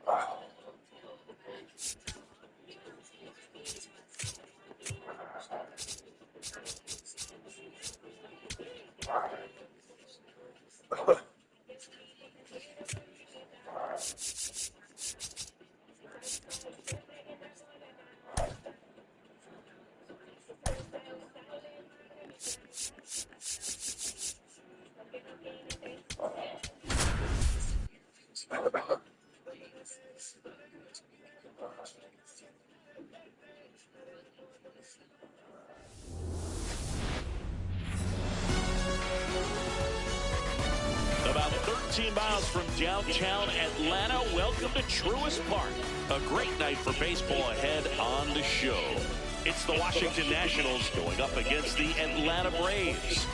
About 13 miles from downtown Atlanta, welcome to Truist Park. A great night for baseball ahead on the show. It's the Washington Nationals going up against the Atlanta Braves.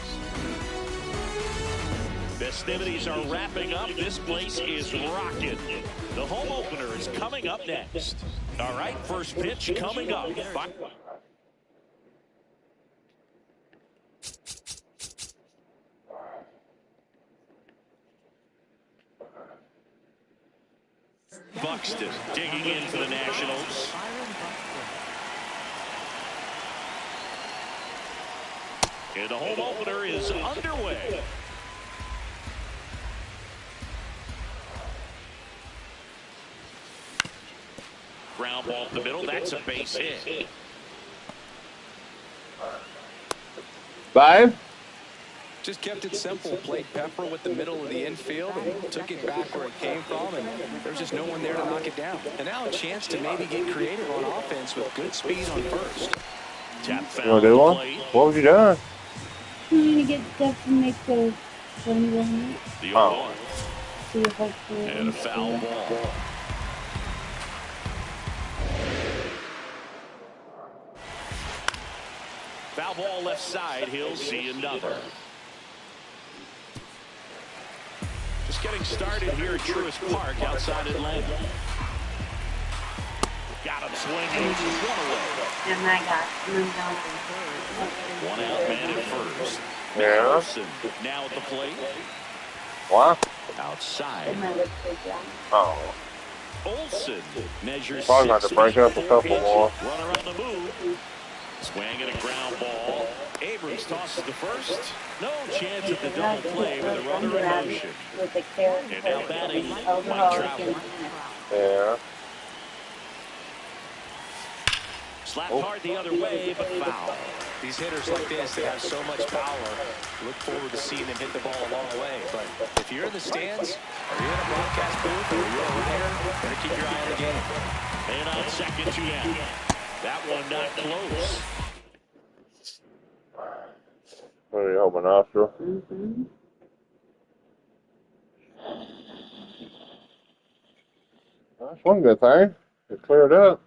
Festivities are wrapping up. This place is rocking. The home opener is coming up next. All right, first pitch coming up. Buxton digging in for the Nationals. And the home opener is underway. Ground ball up the middle. That's a base hit. 5. Just kept it simple. Played Pepper with the middle of the infield and took it back where it came from, and there's just no one there to knock it down. And now a chance to maybe get creative on offense with good speed on first. Tap foul. You want to do one? What was you doing? I'm going to get stuff to make the 21. The 0-1. See if I can. And a foul ball. Foul ball left side. He'll see another. Just getting started here at Truist Park outside Atlanta. Got him swinging. One away. And I got One out, man at first. Yeah. Olsen now at the plate. What? Outside. Oh. Olsen measures Probably got to break up a couple more. Runner on the move. Swing and a ground ball. Abrams tosses the first. No chance at the double play with a runner in motion. And now batting, Mike Trout. Yeah. Slapped hard the other way, but foul. These hitters like this that have so much power, look forward to seeing them hit the ball a long way. But if you're in the stands, or you're in a broadcast booth, or you're a writer, better keep your eye on the game. And on second to end. That one not close. What are you hoping after? That's one good thing. It cleared up.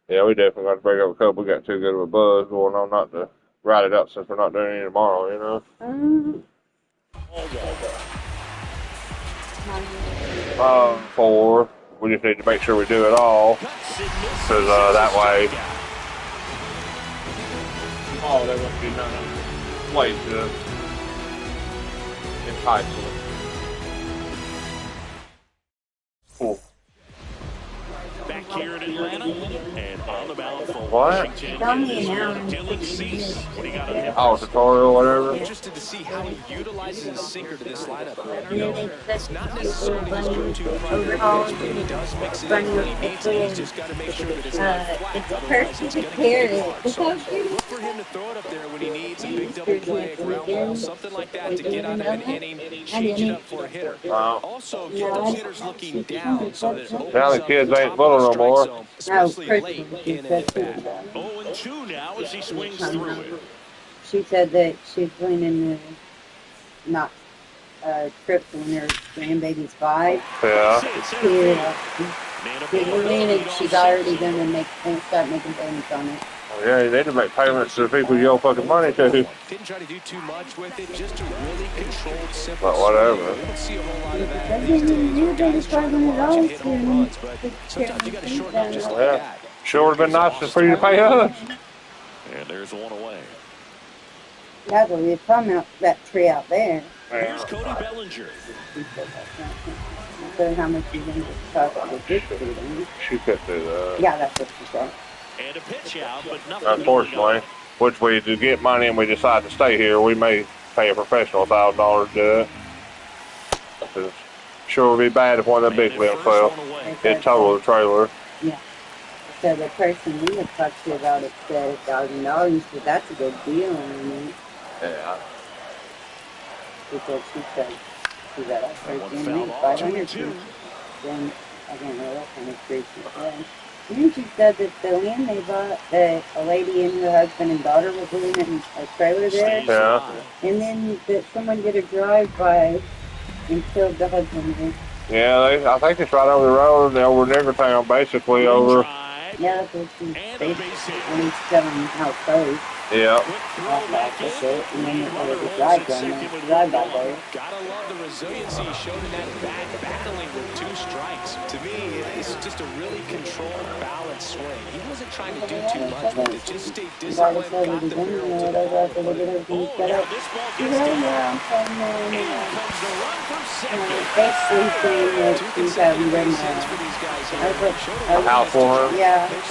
Yeah, we definitely got to break up a couple. We got too good of a buzz going on not to ride it up since we're not doing any tomorrow, you know? 4. We just need to make sure we do it all. Because that way. Oh, there must be none. Way to entice them. Cool. Back here in Atlanta, and on the mound for What? Washington is Dylan Cease. What do you got on him? Oh, tutorial, whatever. Interested to see how he utilizes his sinker to this lineup. You know, it's not necessarily his go-to primary pitch, but he does mix it in when he needs it. He's just got to make sure that it's not flat. Otherwise, it's going to get hit. So look for him to throw it up there when he needs a big double play, ground ball, something like that to get out of an inning, change it up for a hitter. Also, get those hitters looking down so that it opens Now the up kids the ain't top little of no the more. strike zone, especially late in an at-bat. 0-2 now as he swings through it. She said that she's winning the not trips when her grandbaby's 5. Yeah. And she's already gonna start making payments on it. Yeah, you need to make payments to the people you owe fucking money to. Didn't try to do too much with it, just a really controlled, simple. But whatever. We don't see a whole lot of that That's these days. you Guys think trying to run out and hit home $500 runs, but sometimes you got to shorten up just like Yeah. that. Sure would have been nice for you to pay us. And there's one away. That's what we're talking about, that tree out there. Here's Cody Bellinger. So how much you think it cost to get this season? She could do that. Yeah, that's what she said. And a pitch out, but nothing. Unfortunately, which we do get money and we decide to stay here, we may pay a professional $1,000 to do it. Because sure would be bad if one of the big wheels fell. It totaled the trailer. Yeah. So the person we had talked to about it said $1,000, but that's a good deal. I mean, Yeah. because she said she got up first in me 500. Then I don't know what kind of tree she said. And then she said that the land they bought, that a lady and her husband and daughter were living in a trailer there. Yeah. And then that someone did a drive-by and killed the husband there. Yeah, I think it's right over the road, over Niggertown, basically over. Yeah, that's what she said. When he's selling house clothes. Yeah. That's it. And then there was a drive-by there. Gotta love the resiliency he showed in that battling with 2 strikes. To me, it's just a really controlled, balanced swing. He wasn't trying to do too much with it. Just stay disciplined, got the barrel to the This ball gets down. In comes the run from second. Basically saying that he's having been House warmer. yeah, I was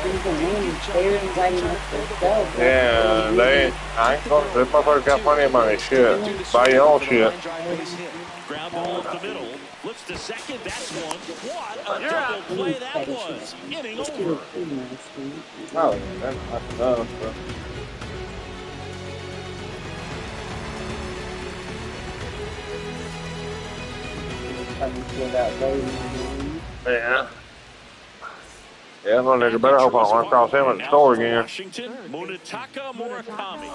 thinking, man, they were inviting us to sell. Yeah, I ain't gonna, this motherfucker's got plenty of money. Shit. Buy your own shit. Ground ball up the middle. Flips to second. That's one. What a double play that was. Inning over. Oh, that's enough. But. Yeah. Yeah, well, nigga, better hope I don't run across him at the store again. Washington, Munetaka Murakami.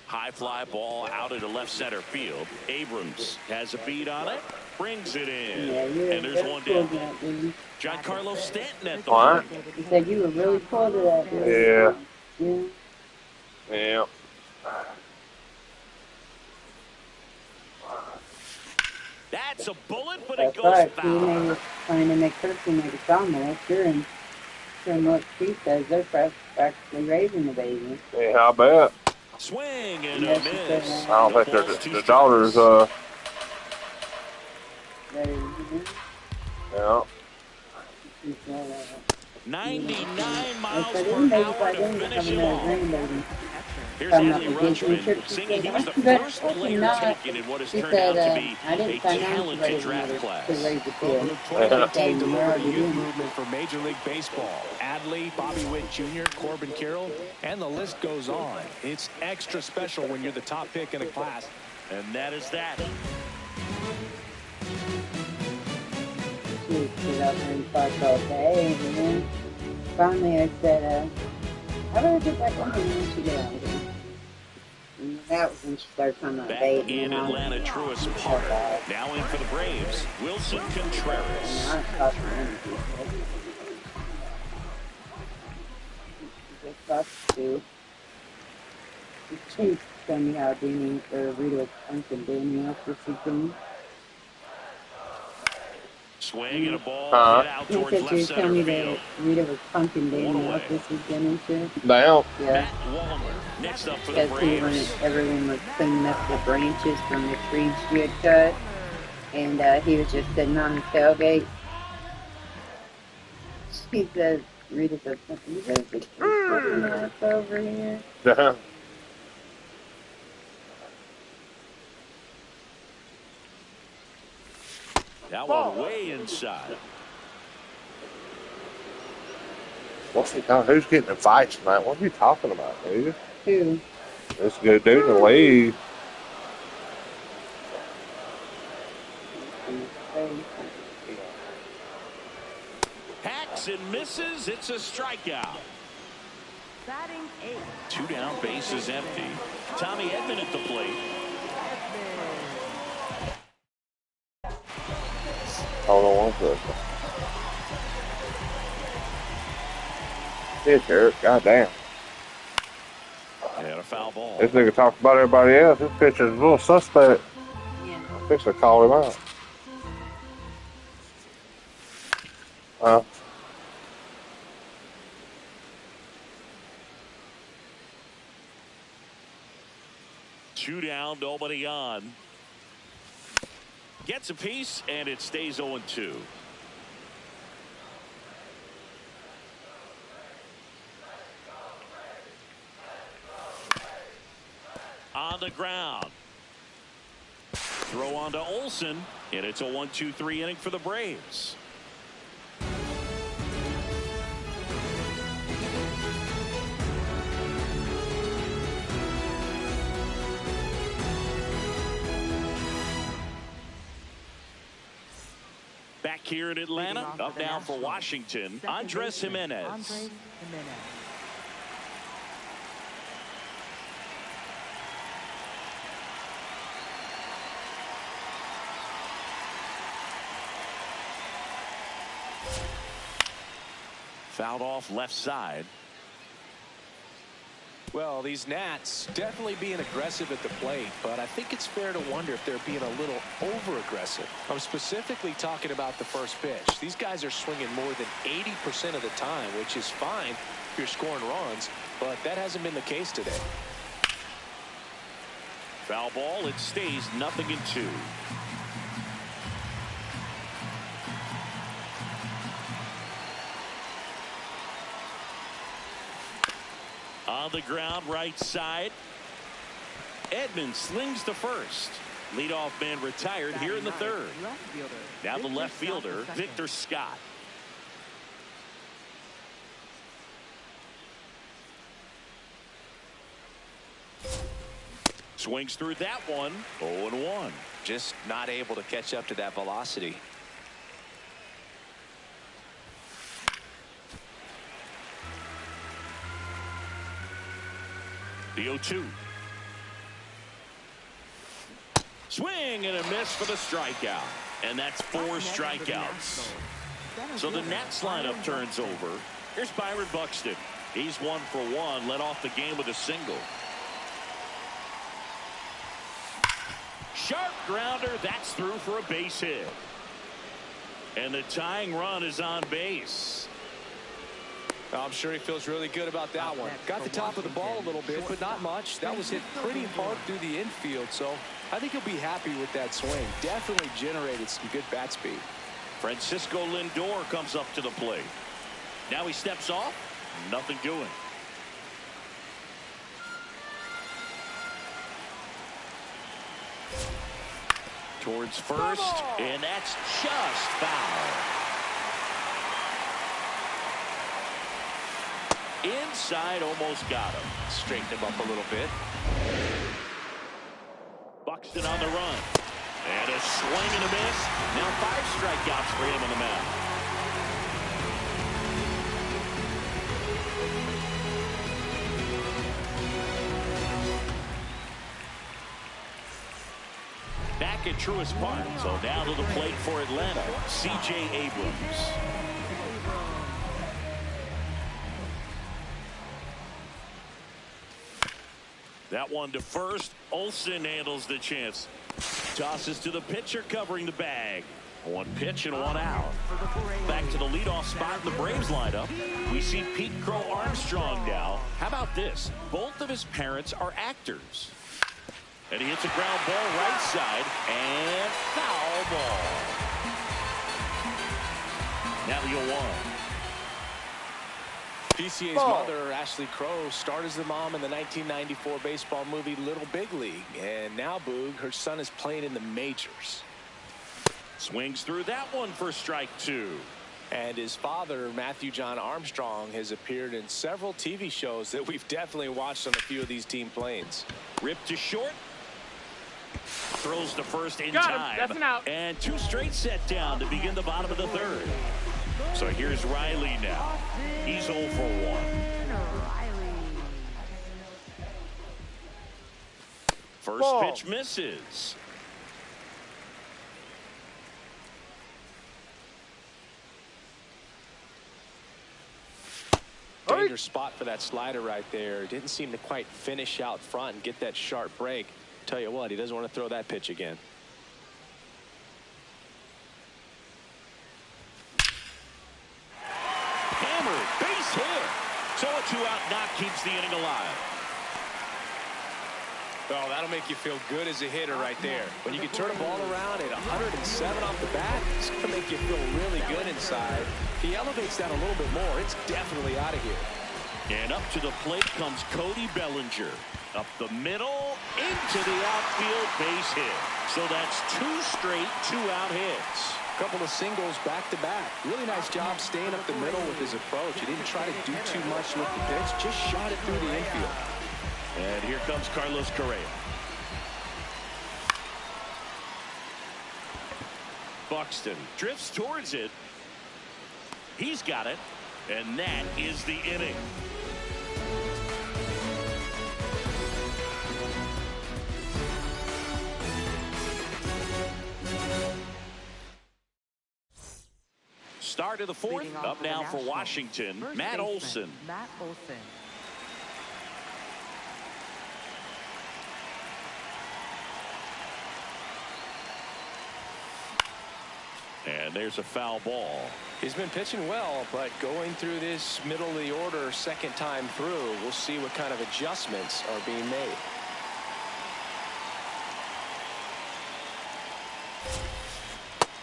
High fly ball out into left center field. Abrams has a beat on it, brings it in, and there's one down. Giancarlo Stanton at the What? He said you were really cool to that, dude. Yeah. Yeah. That's a bullet, but it That's goes right. He foul. made it trying to make Kirsten make a comment. Sure, and from what she says, they're practically raising the baby. Yeah, I bet. Swing and a miss. I don't think the daughter's, yeah. 99 miles I said, per maybe if hour I to didn't finish come him in off. grandbaby. Here's I'm not Adley against Rutschman research. singing he was the But first fucking player not. taken in what has She turned said, out to be I didn't a sign on to talented raise draft another class. to raise the Well, kid. Group 2019 Yeah. delivered a youth movement for Major League Baseball. Adley, Bobby Witt Jr., Corbin Carroll, and the list goes on. It's extra special when you're the top pick in a class. And that is that. She would sit out there and talk all day, and then finally I said, how about I get back on here once you get out of here? And that was when she started talking about Back dating. in Atlanta, Truist Park. Now in for the Braves, Wilson Contreras. I'm talking to anything. Just talk to. She told me how Danny, or Rita was punching Danny up this weekend. Swing and a ball hit out He towards said she left was telling me center that field. Rita was punching Danny One up away. this weekend and shit. Damn. Yeah. Matt Wallner next up for the Because he wanted, Braves. everyone was cleaning up the branches from the trees she had cut. And he was just sitting on the tailgate. She says, Rita says, you guys get your fucking ass over here. Damn. That one way inside. What's he talking? Who's getting in fights tonight? What are you talking about, dude? Who? This good dude in the league. Hacks and misses. It's a strikeout. Batting 8. 2 down, base is empty. Tommy Edman at the plate. Hold on one second. Shit, Eric. Goddamn. And a foul ball. This nigga talks about everybody else. This pitcher's a little suspect. Yeah. I'm fixing to call him out. 2 down, nobody on. Gets a piece, and it stays 0-2. On the ground. Throw on to Olsen, and it's a 1-2-3 inning for the Braves. Back here in Atlanta, up now for Washington, Andres Gimenez. Fouled off left side. Well, these Nats definitely being aggressive at the plate, but I think it's fair to wonder if they're being a little over-aggressive. I'm specifically talking about the first pitch. These guys are swinging more than 80% of the time, which is fine if you're scoring runs, but that hasn't been the case today. Foul ball, it stays 0-2. On the ground, right side. Edman slings to first. Leadoff man retired here in the third. Now the left fielder, Victor Scott. Swings through that one. 0-1. Just not able to catch up to that velocity. The 0-2. Swing and a miss for the strikeout. And that's 4 strikeouts. So the Nats lineup turns over. Here's Byron Buxton. He's 1 for 1. Led off the game with a single. Sharp grounder. That's through for a base hit. And the tying run is on base. I'm sure he feels really good about that one. Got the top of the ball a little bit, but not much. That was hit pretty hard through the infield, so I think he'll be happy with that swing. Definitely generated some good bat speed. Francisco Lindor comes up to the plate. Now he steps off. Nothing doing. Towards first, and that's just foul. Inside, almost got him. Straighten him up a little bit. Buxton on the run. And a swing and a miss. Now 5 strikeouts for him on the mound. Back at Truist Park. So now to the plate for Atlanta, C.J. Abrams. That one to first. Olsen handles the chance. Tosses to the pitcher covering the bag. 1 pitch and 1 out. Back to the leadoff spot in the Braves lineup. We see Pete Crow Armstrong now. How about this? Both of his parents are actors. And he hits a ground ball right side. And foul ball. Now the 0-1. PCA's mother, Ashley Crow, starred as the mom in the 1994 baseball movie Little Big League. And now, Boog, her son is playing in the majors. Swings through that one for strike 2. And his father, Matthew John Armstrong, has appeared in several TV shows that we've definitely watched on a few of these team planes. Ripped to short. Throws to first in time. That's an out. And 2 straight set down to begin the bottom of the third. So here's Riley now. He's 0 for 1. First pitch misses. Dangerous spot for that slider right there. Didn't seem to quite finish out front and get that sharp break. Tell you what, he doesn't want to throw that pitch again. Base hit. So a 2-out knock keeps the inning alive. Oh, that'll make you feel good as a hitter right there. When you can turn a ball around at 107 off the bat, it's going to make you feel really good inside. If he elevates that a little bit more, it's definitely out of here. And up to the plate comes Cody Bellinger. Up the middle, into the outfield, base hit. So that's 2 straight 2-out hits. A couple of singles back-to-back. Really nice job staying up the middle with his approach. He didn't try to do too much with the pitch, just shot it through the infield. And here comes Carlos Correa. Buxton drifts towards it. He's got it. And that is the inning. Start of the 4th. Up now for Washington, Matt Olson. And there's a foul ball. He's been pitching well, but going through this middle of the order second time through, we'll see what kind of adjustments are being made.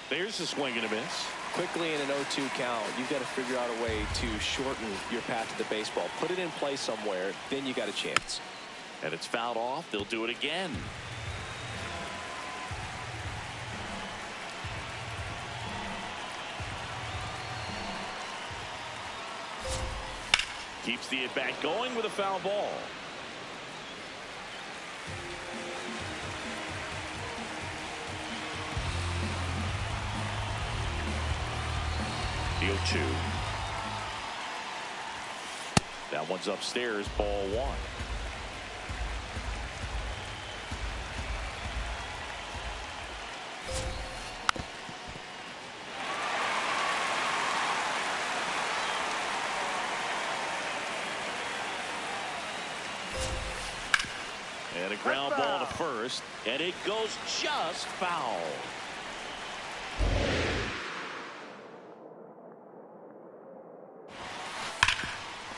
There's a swing and a miss. Quickly in an 0-2 count, you've got to figure out a way to shorten your path to the baseball. Put it in play somewhere, then you got a chance. And it's fouled off. They'll do it again. Keeps the at-bat going with a foul ball. The 0-2. That one's upstairs, ball 1. And a ground ball to first, and it goes just foul.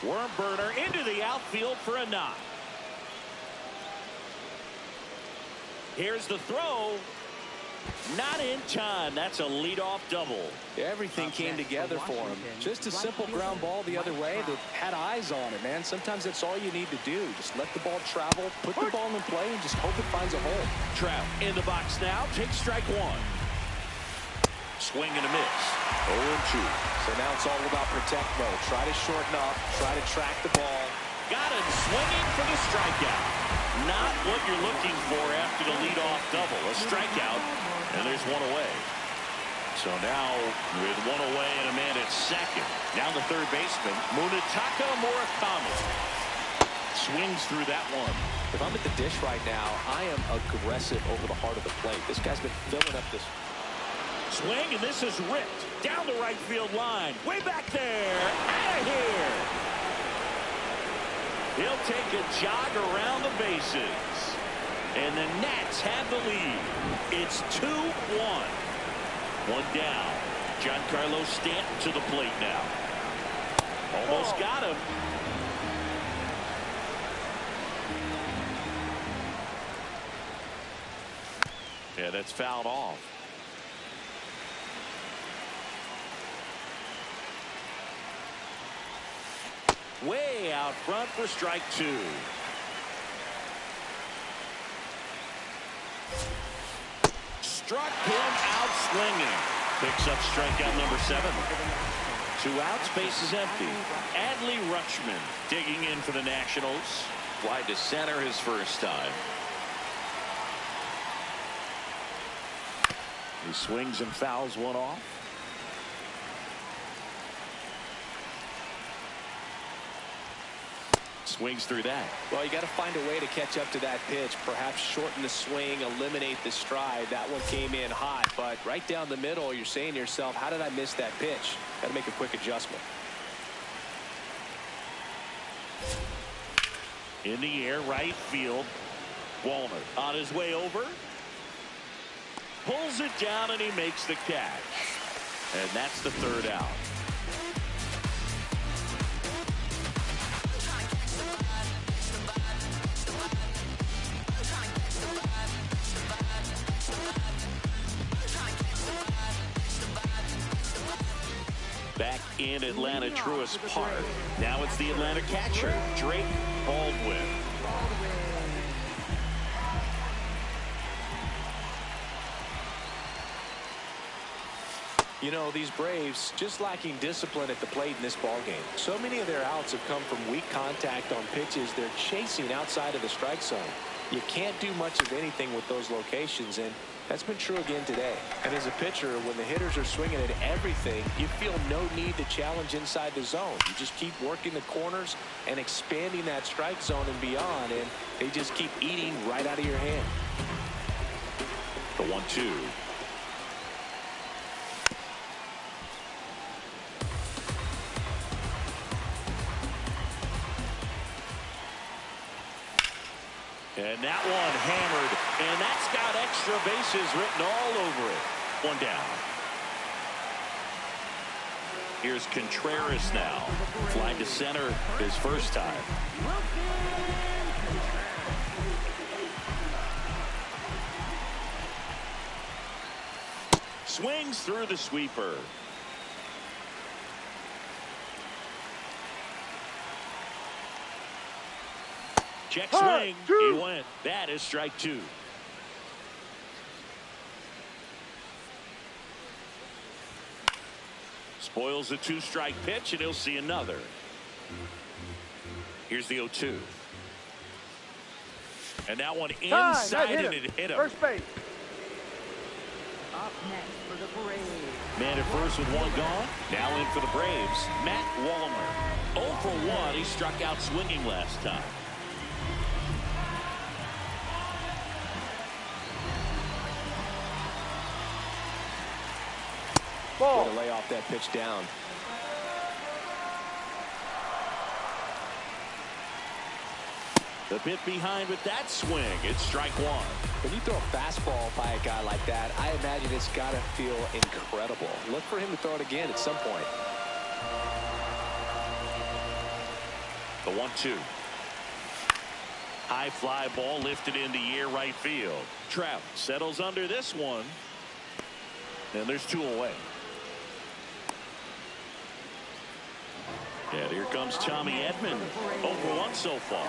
Worm burner into the outfield for a knock. Here's the throw. Not in time. That's a leadoff double. Everything came together for him. Just a simple ground ball the other way that had eyes on it, man. Sometimes that's all you need to do. Just let the ball travel, put the ball in play, and just hope it finds a hole. Trout in the box now. Takes strike 1. Swing and a miss. 0-2. So now it's all about protect mode. Try to shorten up. Try to track the ball. Got him swinging for the strikeout. Not what you're looking for after the leadoff double. A strikeout, and there's 1 away. So now with 1 away and a man at second. Down the third baseman, Munetaka Murakami. Swings through that one. If I'm at the dish right now, I am aggressive over the heart of the plate. This guy's been filling up this. Swing, and this is ripped down the right field line. Way back there. Out of here. He'll take a jog around the bases. And the Nats have the lead. It's 2-1. 1 down. Giancarlo Stanton to the plate now. Almost got him. Yeah, that's fouled off. Way out front for strike 2. Struck him out swinging. Picks up strikeout number 7. 2 outs, base is empty. Adley Rutschman digging in for the Nationals. Wide to center his first time. He swings and fouls one off. Swings through that. Well, you got to find a way to catch up to that pitch. Perhaps shorten the swing, eliminate the stride. That one came in hot, but right down the middle, you're saying to yourself, how did I miss that pitch? Got to make a quick adjustment. In the air, right field. Walner on his way over. Pulls it down, and he makes the catch. And that's the 3rd out. in Atlanta Truist Park. Now it's the Atlanta catcher, Drake Baldwin. You know, these Braves just lacking discipline at the plate in this ballgame. So many of their outs have come from weak contact on pitches they're chasing outside of the strike zone. You can't do much of anything with those locations, and that's been true again today. And as a pitcher, when the hitters are swinging at everything, you feel no need to challenge inside the zone. You just keep working the corners and expanding that strike zone and beyond, and they just keep eating right out of your hand. The 1-2. And that one hammered, and that's got extra bases written all over it. One down. Here's Contreras now. Fly to center his first time. Swings through the sweeper. Check swing. He went. That is strike 2. Spoils the 2-strike pitch, and he'll see another. Here's the 0-2. And that one inside, and it hit him. First base. Up next for the Braves. Man at first with one gone. Now in for the Braves, Matt Wallner. 0 for 1. He struck out swinging last time. Way to lay off that pitch down. The bit behind with that swing. It's strike 1. When you throw a fastball by a guy like that, I imagine it's got to feel incredible. Look for him to throw it again at some point. The 1-2. High fly ball lifted into the air right field. Trout settles under this one. And there's 2 away. And here comes Tommy Edman. 0 for 1 so far.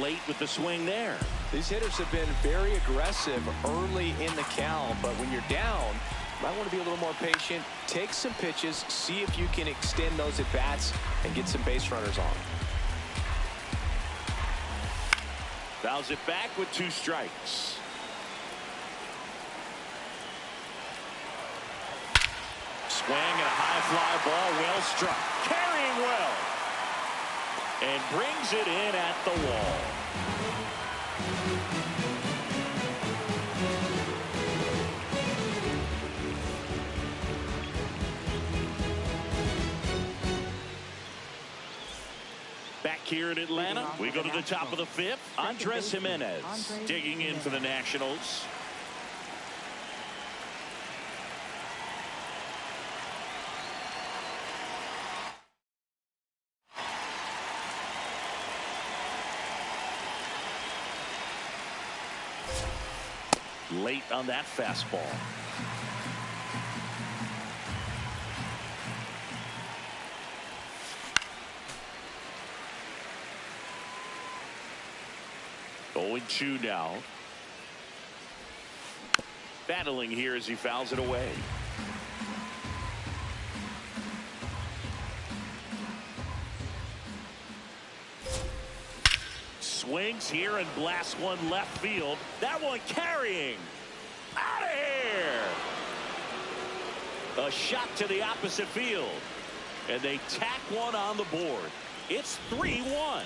Late with the swing there. These hitters have been very aggressive early in the count, but when you're down, you might want to be a little more patient. Take some pitches, see if you can extend those at bats and get some base runners on. Fouls it back with 2 strikes. Swing and a high fly ball, well struck. Carrying well. And brings it in at the wall. Back here in Atlanta, we go to the top of the 5th. Andres Gimenez digging in for the Nationals. Late on that fastball. Going 2 now. Battling here as he fouls it away. Swings here and blasts one left field. That one carrying. Out of here. A shot to the opposite field. And they tack one on the board. It's 3-1.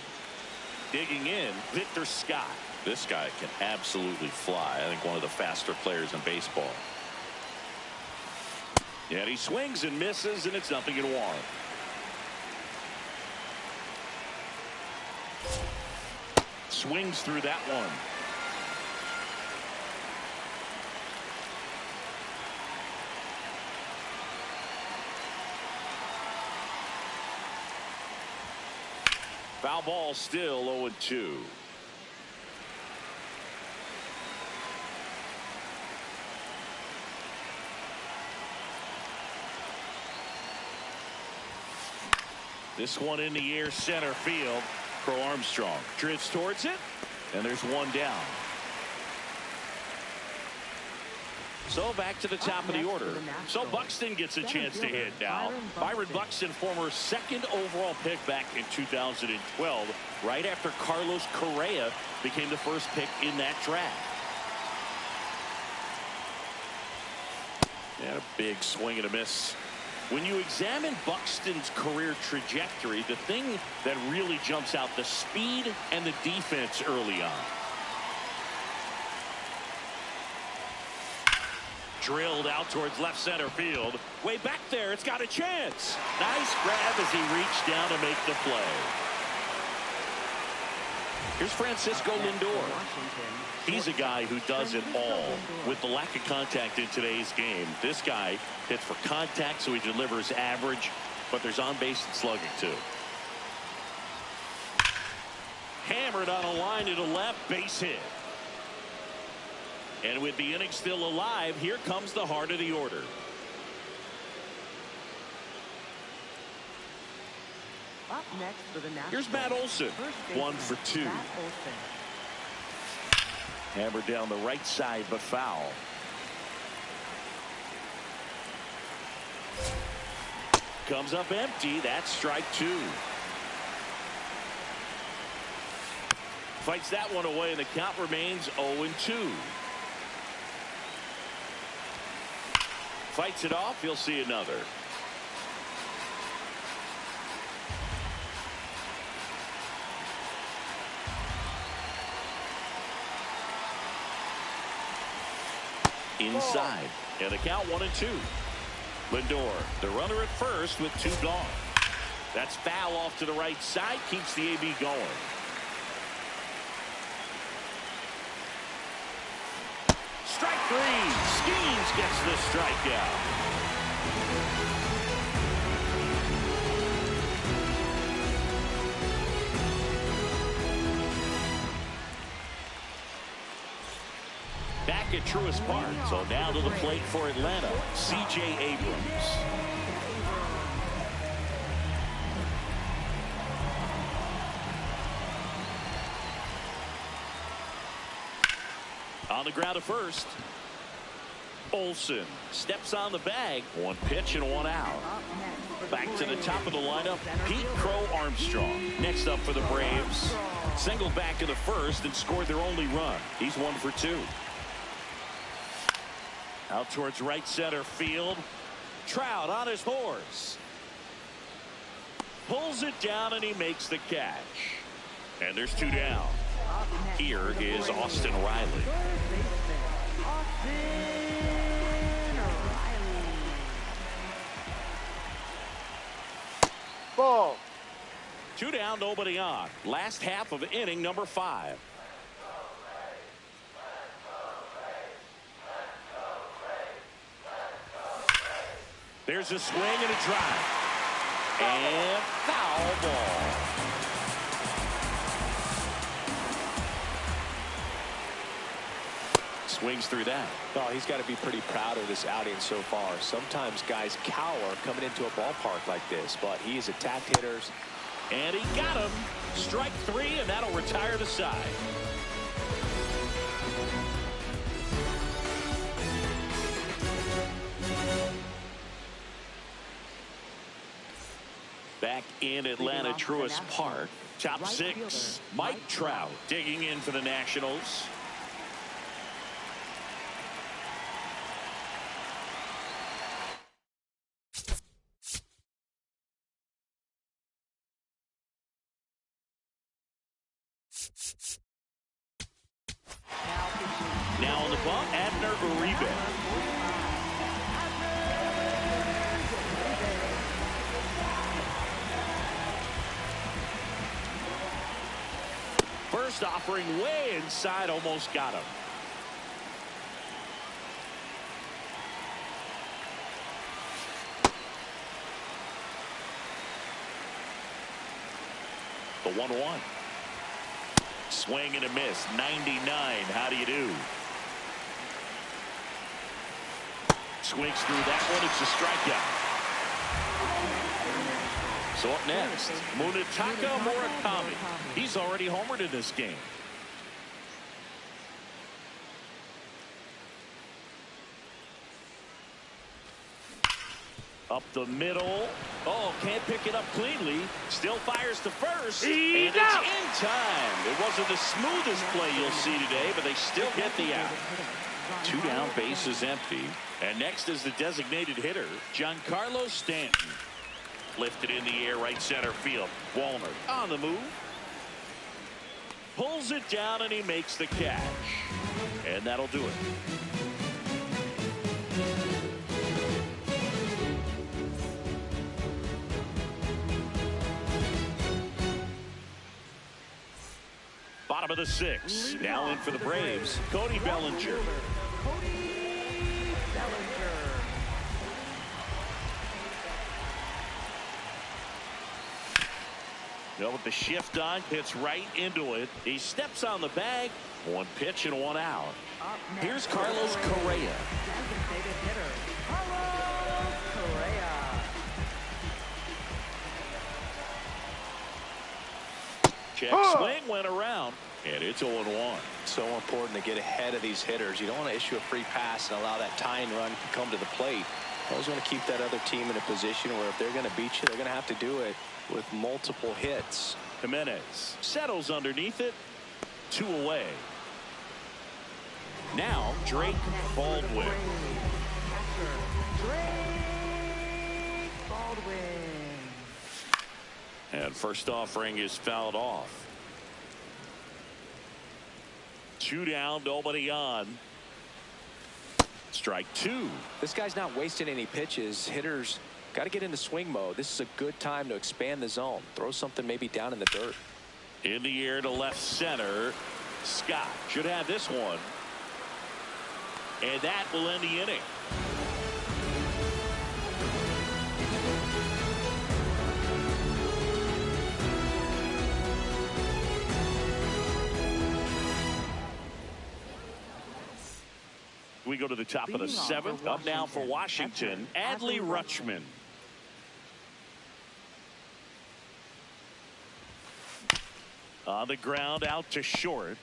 Digging in, Victor Scott. This guy can absolutely fly. I think one of the faster players in baseball. And he swings and misses, and it's 0-1. Swings through that one. Foul ball still 0-2. This one in the air, center field. Crow Armstrong drifts towards it, and there's one down. So back to the top of the order. So Buxton gets a chance to hit now. Byron Buxton, former second overall pick back in 2012, right after Carlos Correa became the first pick in that draft. And a big swing and a miss. When you examine Buxton's career trajectory, the thing that really jumps out, the speed and the defense early on. Drilled out towards left center field. Way back there, it's got a chance. Nice grab as he reached down to make the play. Here's Francisco Lindor. He's a guy who does it all with the lack of contact in today's game. This guy hits for contact, so he delivers average, but there's on base and slugging too. Hammered on a line to the left, base hit. And with the inning still alive, here comes the heart of the order. Up next for the Nationals. Here's Matt Olson, 1 for 2. Hammered down the right side, but foul. Comes up empty. That's strike 2. Fights that one away, and the count remains 0-2. Fights it off. He'll see another. Inside, and the count 1-2. Lindor, the runner at first with 2 gone. That's foul off to the right side, keeps the AB going. Strike 3. Skeens gets the strikeout. Back at Truist Park, so now to the plate for Atlanta, C.J. Abrams. On the ground at first. Olson steps on the bag. 1 pitch and 1 out. Back to the top of the lineup, Pete Crow Armstrong. Next up for the Braves. Singled back to the first and scored their only run. He's 1 for 2. Out towards right center field. Trout on his horse. Pulls it down and he makes the catch. And there's 2 down. Here is Austin Riley. Ball. 2 down, nobody on. Last half of inning number 5. There's a swing and a drive. And foul ball. Swings through that. Oh, he's got to be pretty proud of this outing so far. Sometimes guys cower coming into a ballpark like this, but he's attacked hitters. And he got him. Strike 3, and that'll retire the side. Back in Atlanta, Truist Park. Top 6, Mike Trout digging in for the Nationals. Now on the bump, Abner Uribe. First offering way inside, almost got him. The 1-1. Swing and a miss. 99. How do you do? Swings through that one. It's a strikeout. So up next, Munetaka Murakami. He's already homered in this game. Up the middle. Oh, can't pick it up cleanly. Still fires to first. And it's in time. It wasn't the smoothest play you'll see today, but they still get the out. 2 down, bases empty. And next is the designated hitter, Giancarlo Stanton. Lifted in the air, right center field. Walner on the move. Pulls it down, and he makes the catch. And that'll do it. Bottom of the 6th. Now in for the Braves, Cody Bellinger. Now with the shift on, hits right into it. He steps on the bag. 1 pitch and 1 out. Here's Carlos Correa. Check swing, went around, and it's 0-1. So important to get ahead of these hitters. You don't want to issue a free pass and allow that tying run to come to the plate. You always want to keep that other team in a position where if they're going to beat you, they're going to have to do it with multiple hits. Jimenez settles underneath it. 2 away. Now Drake Baldwin. And first offering is fouled off. 2 down, nobody on. Strike 2. This guy's not wasting any pitches. Hitters got to get into swing mode. This is a good time to expand the zone. Throw something maybe down in the dirt. In the air to left center. Scott should have this one. And that will end the inning. We go to the top of the 7th. Up now for Washington, Adley Rutschman. On the ground, out to short.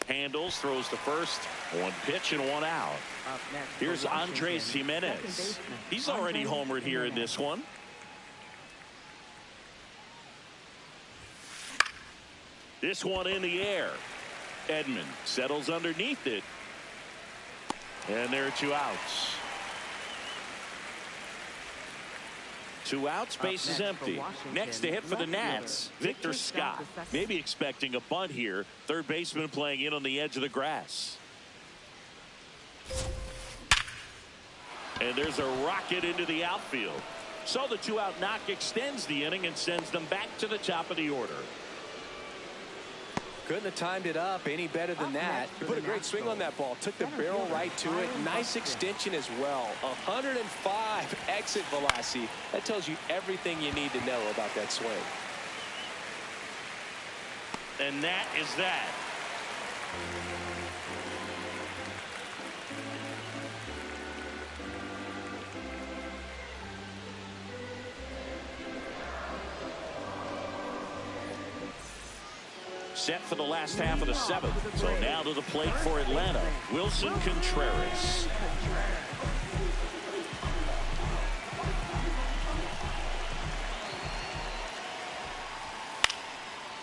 Handles, throws to first. 1 pitch and 1 out. Here's Andres Jimenez. He's already homered here in this one. This one in the air. Edman settles underneath it. And there are 2 outs. 2 outs, base is empty. Next to hit for the Nats, Victor Scott. Maybe expecting a bunt here. Third baseman playing in on the edge of the grass. And there's a rocket into the outfield. So the 2-out knock extends the inning and sends them back to the top of the order. Couldn't have timed it up any better than that. He put a great swing on that ball. Took the barrel right to it. Nice extension as well. 105 exit velocity. That tells you everything you need to know about that swing. And that is that. Set for the last half of the 7th. So now to the plate for Atlanta, Wilson Contreras.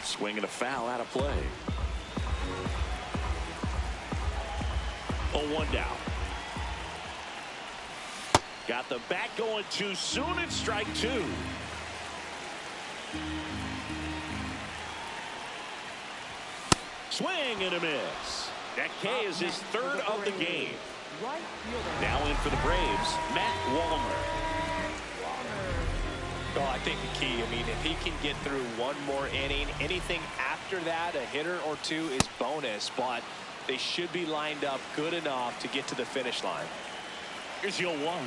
Swing and a foul out of play. 0-1 down. Got the bat going too soon. It's strike 2. Swing and a miss. That K is his 3rd of the game. Now in for the Braves, Matt Wallner. Oh, I think the key, I mean, if he can get through 1 more inning, anything after that, a hitter or 2 is bonus, but they should be lined up good enough to get to the finish line. Here's your 1.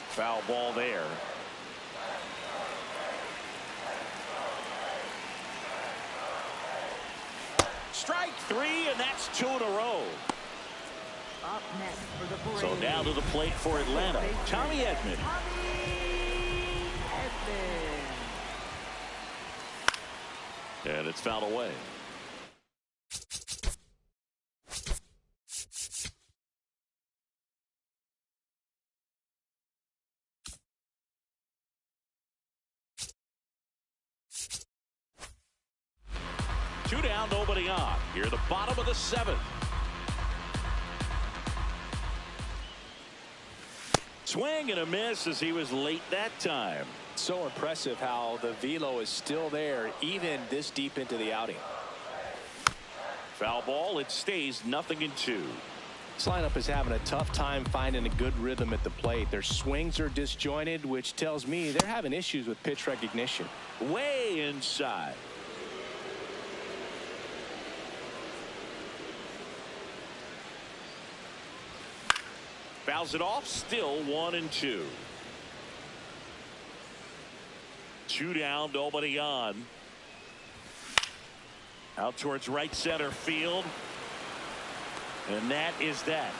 Foul ball there. Strike three, and that's 2 in a row. Up next for the Braves. So now to the plate for Atlanta, Tommy Edman. And it's fouled away. Two down, nobody on. Here at the bottom of the 7th. Swing and a miss as he was late that time. So impressive how the velo is still there even this deep into the outing. Foul ball. It stays 0-2. This lineup is having a tough time finding a good rhythm at the plate. Their swings are disjointed, which tells me they're having issues with pitch recognition. Way inside. Fouls it off. Still 1-2. 2 down, nobody on. Out towards right center field. And that is that.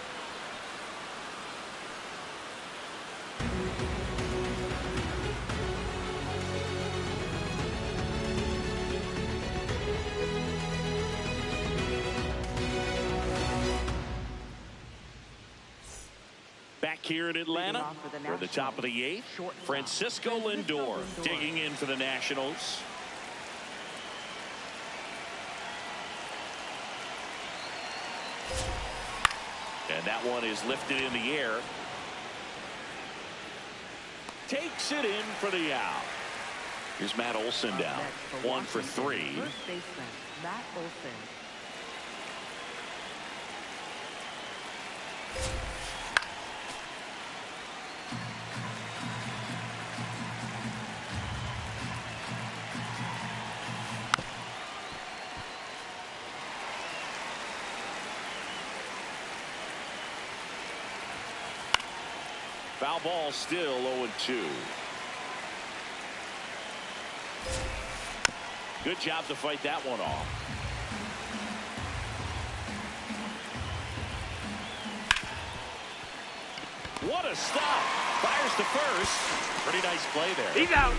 Back here in Atlanta, for the top of the 8th, Francisco Lindor digging in for the Nationals. And that one is lifted in the air. Takes it in for the out. Here's Matt Olson down. 1 for 3. First baseman, Matt Olson. Foul ball, still 0-2. Good job to fight that one off. What a stop. Fires to first. Pretty nice play there. He's out.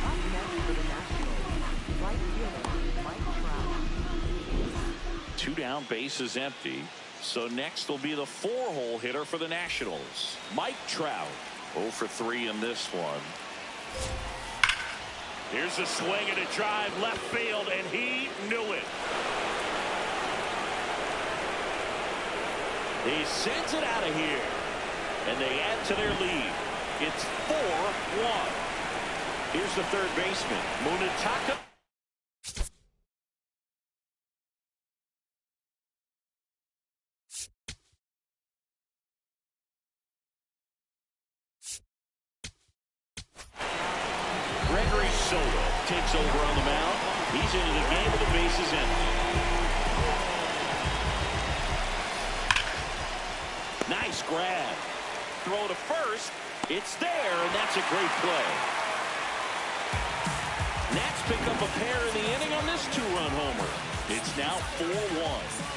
Up next for the Nationals, right fielder Mike Trout. 2 down, bases empty. So next will be the 4-hole hitter for the Nationals, Mike Trout. 0 for 3 in this one. Here's a swing and a drive left field, and he knew it. He sends it out of here, and they add to their lead. It's 4-1. Here's the third baseman, Munetaka. Gregory Soto takes over on the mound. He's into the game with the bases empty. Nice grab. Throw to first. It's there, and that's a great play. Nats pick up a pair in the inning on this 2-run homer. It's now 4-1.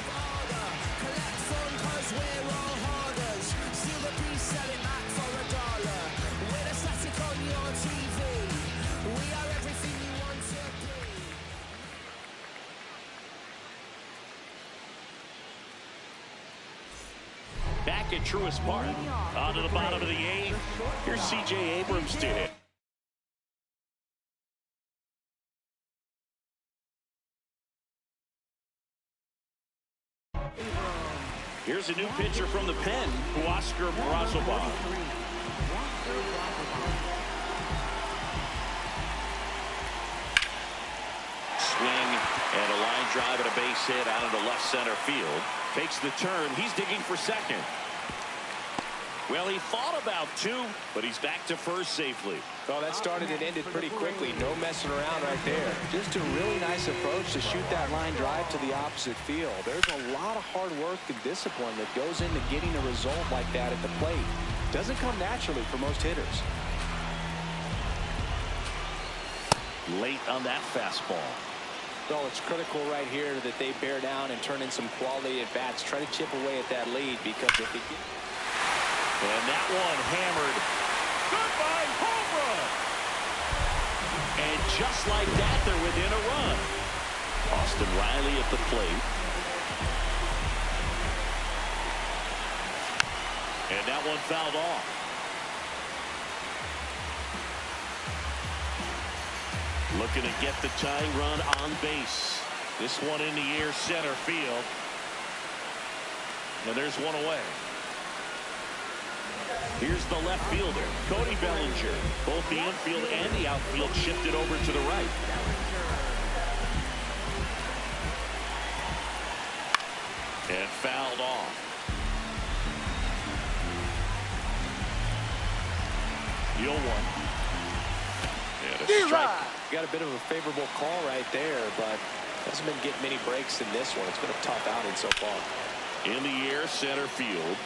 Back at Truist Park. On to the bottom of the 8th. Here's C.J. Abrams to hit. Here's a new pitcher from the pen, Huascar Brazoban. Swing and a line drive and a base hit out into left center field. Takes the turn. He's digging for second. Well, he thought about 2, but he's back to first safely. Oh, that started and ended pretty quickly. No messing around right there. Just a really nice approach to shoot that line drive to the opposite field. There's a lot of hard work and discipline that goes into getting a result like that at the plate. Doesn't come naturally for most hitters. Late on that fastball. Well, it's critical right here that they bear down and turn in some quality at bats. Try to chip away at that lead, because if they get... And that one hammered. Goodbye, home run. And just like that, they're within a run. Austin Riley at the plate. And that one fouled off. Looking to get the tying run on base. This one in the air, center field. And there's one away. Here's the left fielder, Cody Bellinger. Both the infield and the outfield shifted over to the right. And fouled off. The 0-1. And a strike. Got a bit of a favorable call right there, but hasn't been getting many breaks in this one. It's been a tough outing so far. In the air, center field.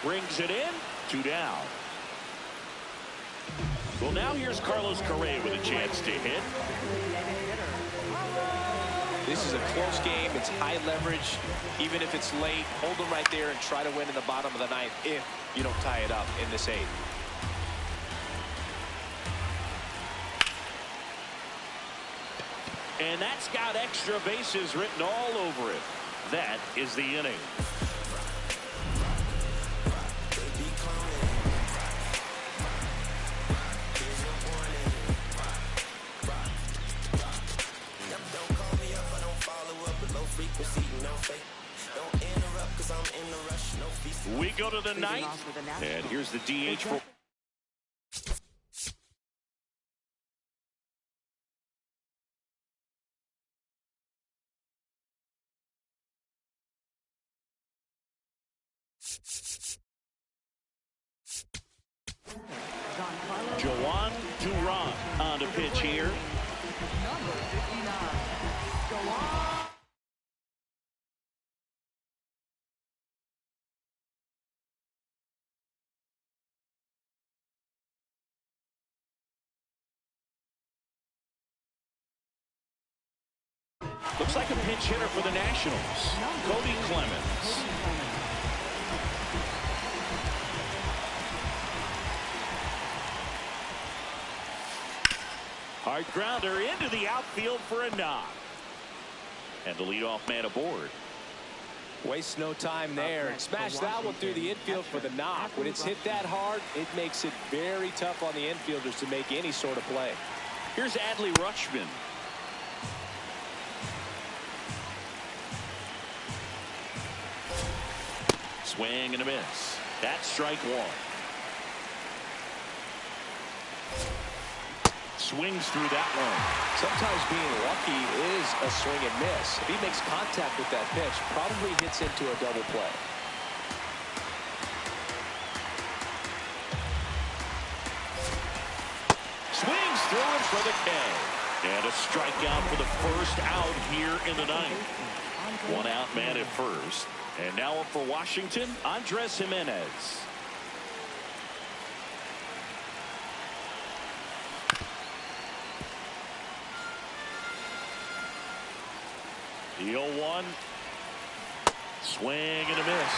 Brings it in. 2 down. Well, now here's Carlos Correa with a chance to hit. This is a close game. It's high leverage. Even if it's late, hold them right there and try to win in the bottom of the ninth if you don't tie it up in this 8th. And that's got extra bases written all over it. That is the inning. We go to the 9th, and here's the DH for... Joan Duran on the pitch here. Number 59, Joan. Looks like a pinch hitter for the Nationals, Cody Clemens. Hard grounder into the outfield for a knock. And the leadoff man aboard. Waste no time there. Smash that one through the infield for the knock. When it's hit that hard, it makes it very tough on the infielders to make any sort of play. Here's Adley Rutschman. Swing and a miss. That's strike 1. Swings through that one. Sometimes being lucky is a swing and miss. If he makes contact with that pitch, probably hits into a double play. Swings through it for the K. And a strikeout for the first out here in the 9th. 1 out man at first. And now up for Washington, Andres Gimenez. The 0-1. Swing and a miss.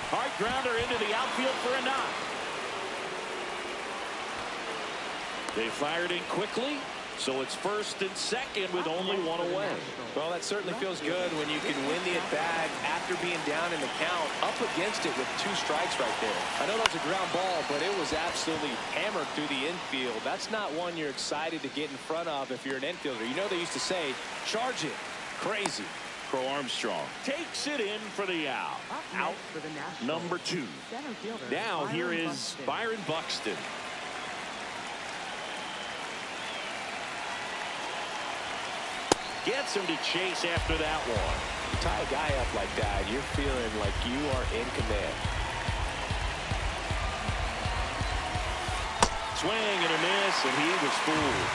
Hard grounder into the outfield for a knock. They fired in quickly, so it's first and second with only 1 away. Well, that certainly feels good when you can win the at-bat after being down in the count, up against it with 2 strikes right there. I know that was a ground ball, but it was absolutely hammered through the infield. That's not one you're excited to get in front of if you're an infielder. You know they used to say, charge it. Crazy. Crow Armstrong takes it in for the out. Out number 2. Now here is Byron Buxton. Gets him to chase after that one. You tie a guy up like that, you're feeling like you are in command. Swing and a miss, and he was fooled.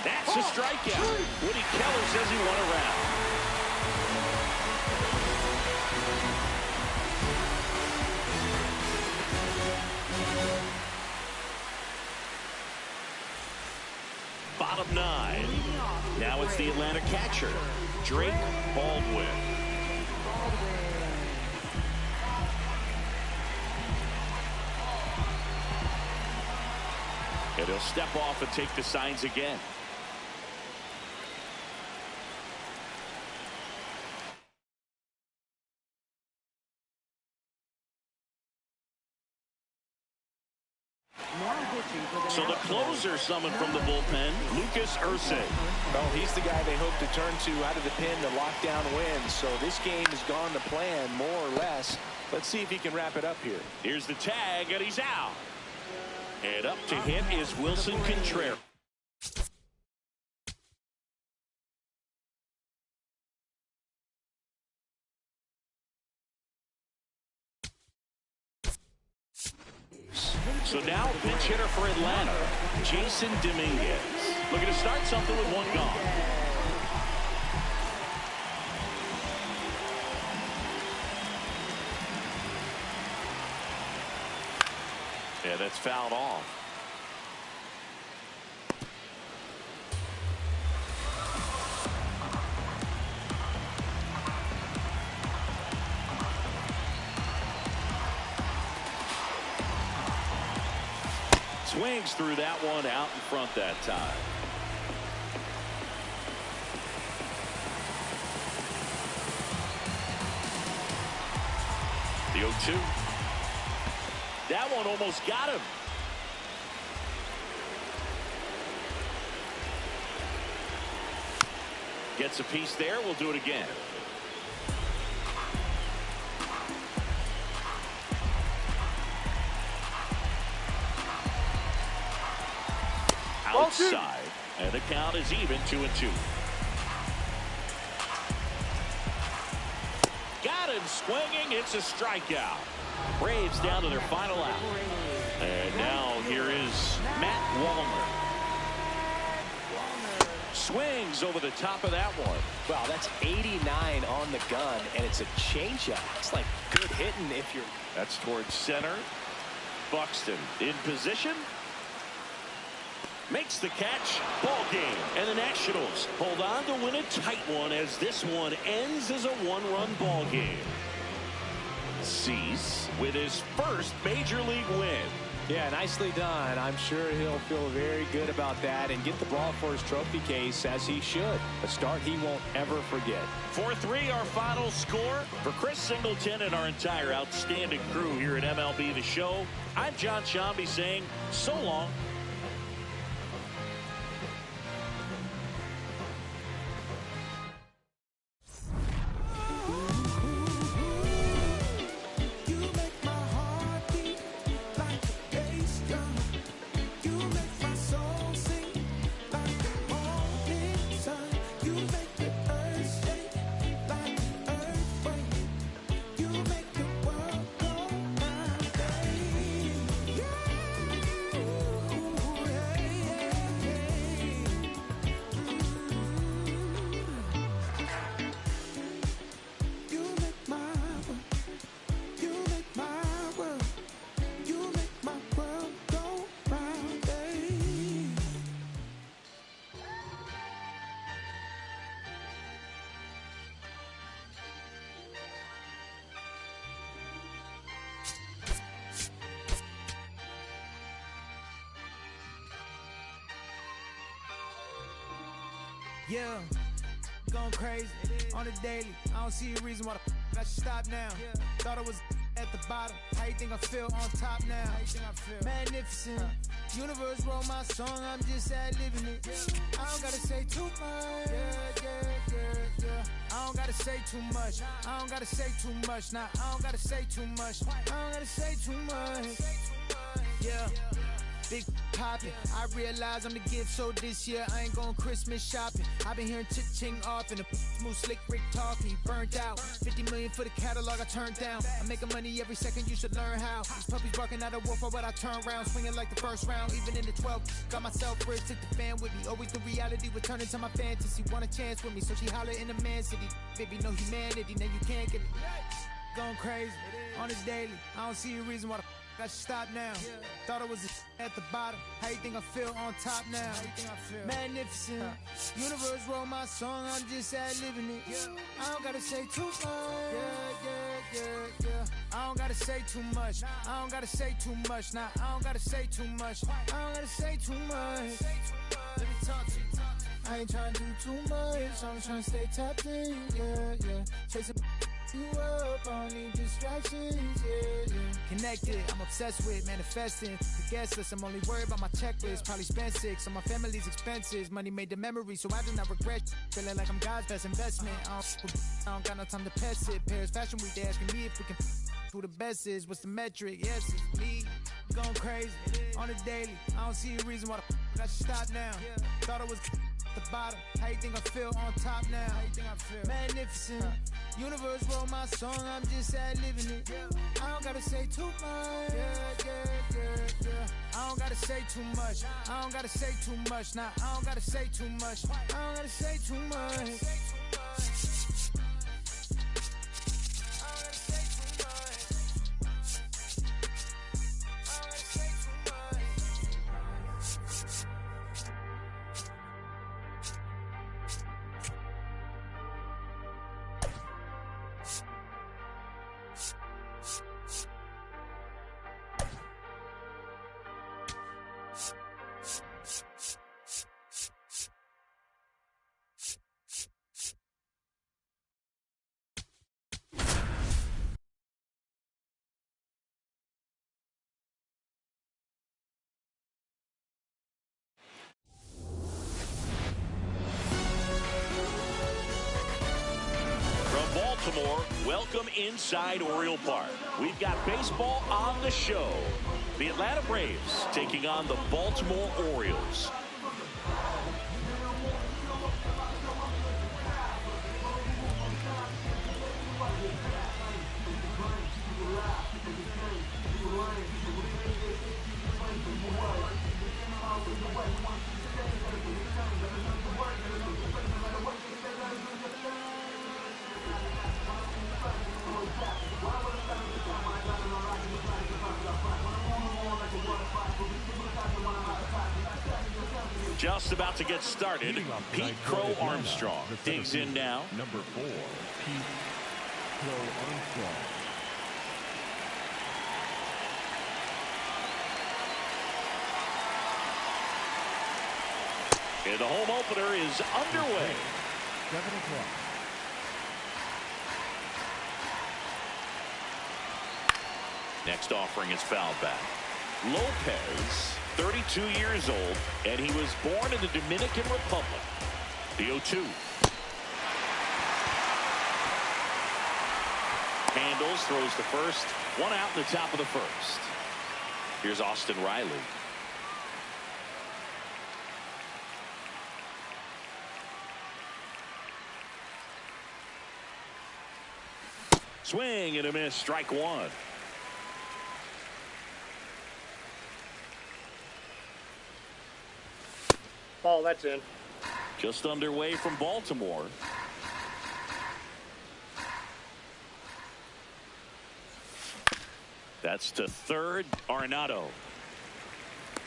That's a strikeout. Woody Keller says he won a round. the Atlanta catcher, Drake Baldwin. And he'll step off and take the signs again. So the closer summoned from the bullpen, Lucas Ursay. Well, he's the guy they hope to turn to out of the pen to lock down wins. So this game has gone to plan, more or less. Let's see if he can wrap it up here. Here's the tag, and he's out. And up to hit is Wilson Contreras. So now pinch hitter for Atlanta, Jason Dominguez. Looking to start something with one gone. Yeah, that's fouled off. Swings through that one out in front that time. The 0-2. That one almost got him. Gets a piece there. We'll do it again. Outside, and the count is even 2-2. Got him swinging. It's a strikeout. Braves down to their final out. And now here is Matt Wallner. Swings over the top of that one. Wow, that's 89 on the gun, and it's a changeup. It's like good hitting if you're... That's towards center. Buxton in position. Makes the catch. Ball game. And the Nationals hold on to win a tight one as this one ends as a one-run ball game. Cease with his first major league win. Yeah, nicely done. I'm sure he'll feel very good about that and get the ball for his trophy case, as he should. A start he won't ever forget. 4-3 our final score. For Chris Singleton and our entire outstanding crew here at MLB The Show, I'm John Sciambi saying so long. Yeah, going crazy on the daily. I don't see a reason why I should stop now. Thought I was at the bottom. How you think I feel on top now? Magnificent. Universe wrote my song, I'm just ad-libbing it. I don't gotta say too much. I don't gotta say too much. I don't gotta say too much. Nah, I don't gotta say too much. I don't gotta say too much. Yeah. Big poppin', I realize I'm the gift, so this year I ain't going Christmas shopping. I've been hearing ching off and the smooth slick Rick talking, burnt out. 50 million for the catalog I turned down. I'm making money every second, you should learn how. These puppies barking out a wolf, but I turn around, swinging like the first round, even in the 12th. Got myself rich, took the fan with me. Always the reality would turn into my fantasy. Want a chance with me, so she holler in the man city. Baby, no humanity, now you can't get it. Going crazy on this daily. I don't see a reason why I should stop now. Thought I was At the bottom, how you think I feel on top now? How you think I feel? Magnificent. Universe wrote my song, I'm just ad-libbing it. I don't gotta say too much. Yeah. I don't gotta say too much. I don't gotta say too much. Nah, I don't gotta say too much. I don't gotta say too much. Let me talk to you. I ain't trying to do too much. I'm trying to stay tapped in. Yeah. Chasing you up, I don't need distractions, yeah. Connected, I'm obsessed with manifesting. The guest list, I'm only worried about my checklist. Probably spent 6 on my family's expenses. Money made the memory, so I do not regret. Feeling like I'm God's best investment. I don't got no time to pass it. Paris Fashion Week, they asking me if we can who the best is. What's the metric? Yes, it's me. Going crazy on the daily. I don't see a reason why I should stop now. Thought I was at the bottom. How you think I feel on top now? How you think I feel? Magnificent. Universe wrote my song, I'm just ad-libbing it. I don't gotta say too much. Yeah. I don't gotta say too much. I don't gotta say too much. Nah, I don't gotta say too much. I don't gotta say too much. Baltimore, welcome inside Oriole Park. We've got baseball on the show. The Atlanta Braves taking on the Baltimore Orioles. Just about to get started. Pete Crow Armstrong digs in now. Number 4, Pete Crow Armstrong. And the home opener is underway. 7 o'clock. Next offering is fouled back. Lopez, 32 years old, and he was born in the Dominican Republic. The 0-2. Handles, throws to first. One out in the top of the first. Here's Austin Riley. Swing and a miss, strike one. Ball, that's in. Just underway from Baltimore. That's to third. Arenado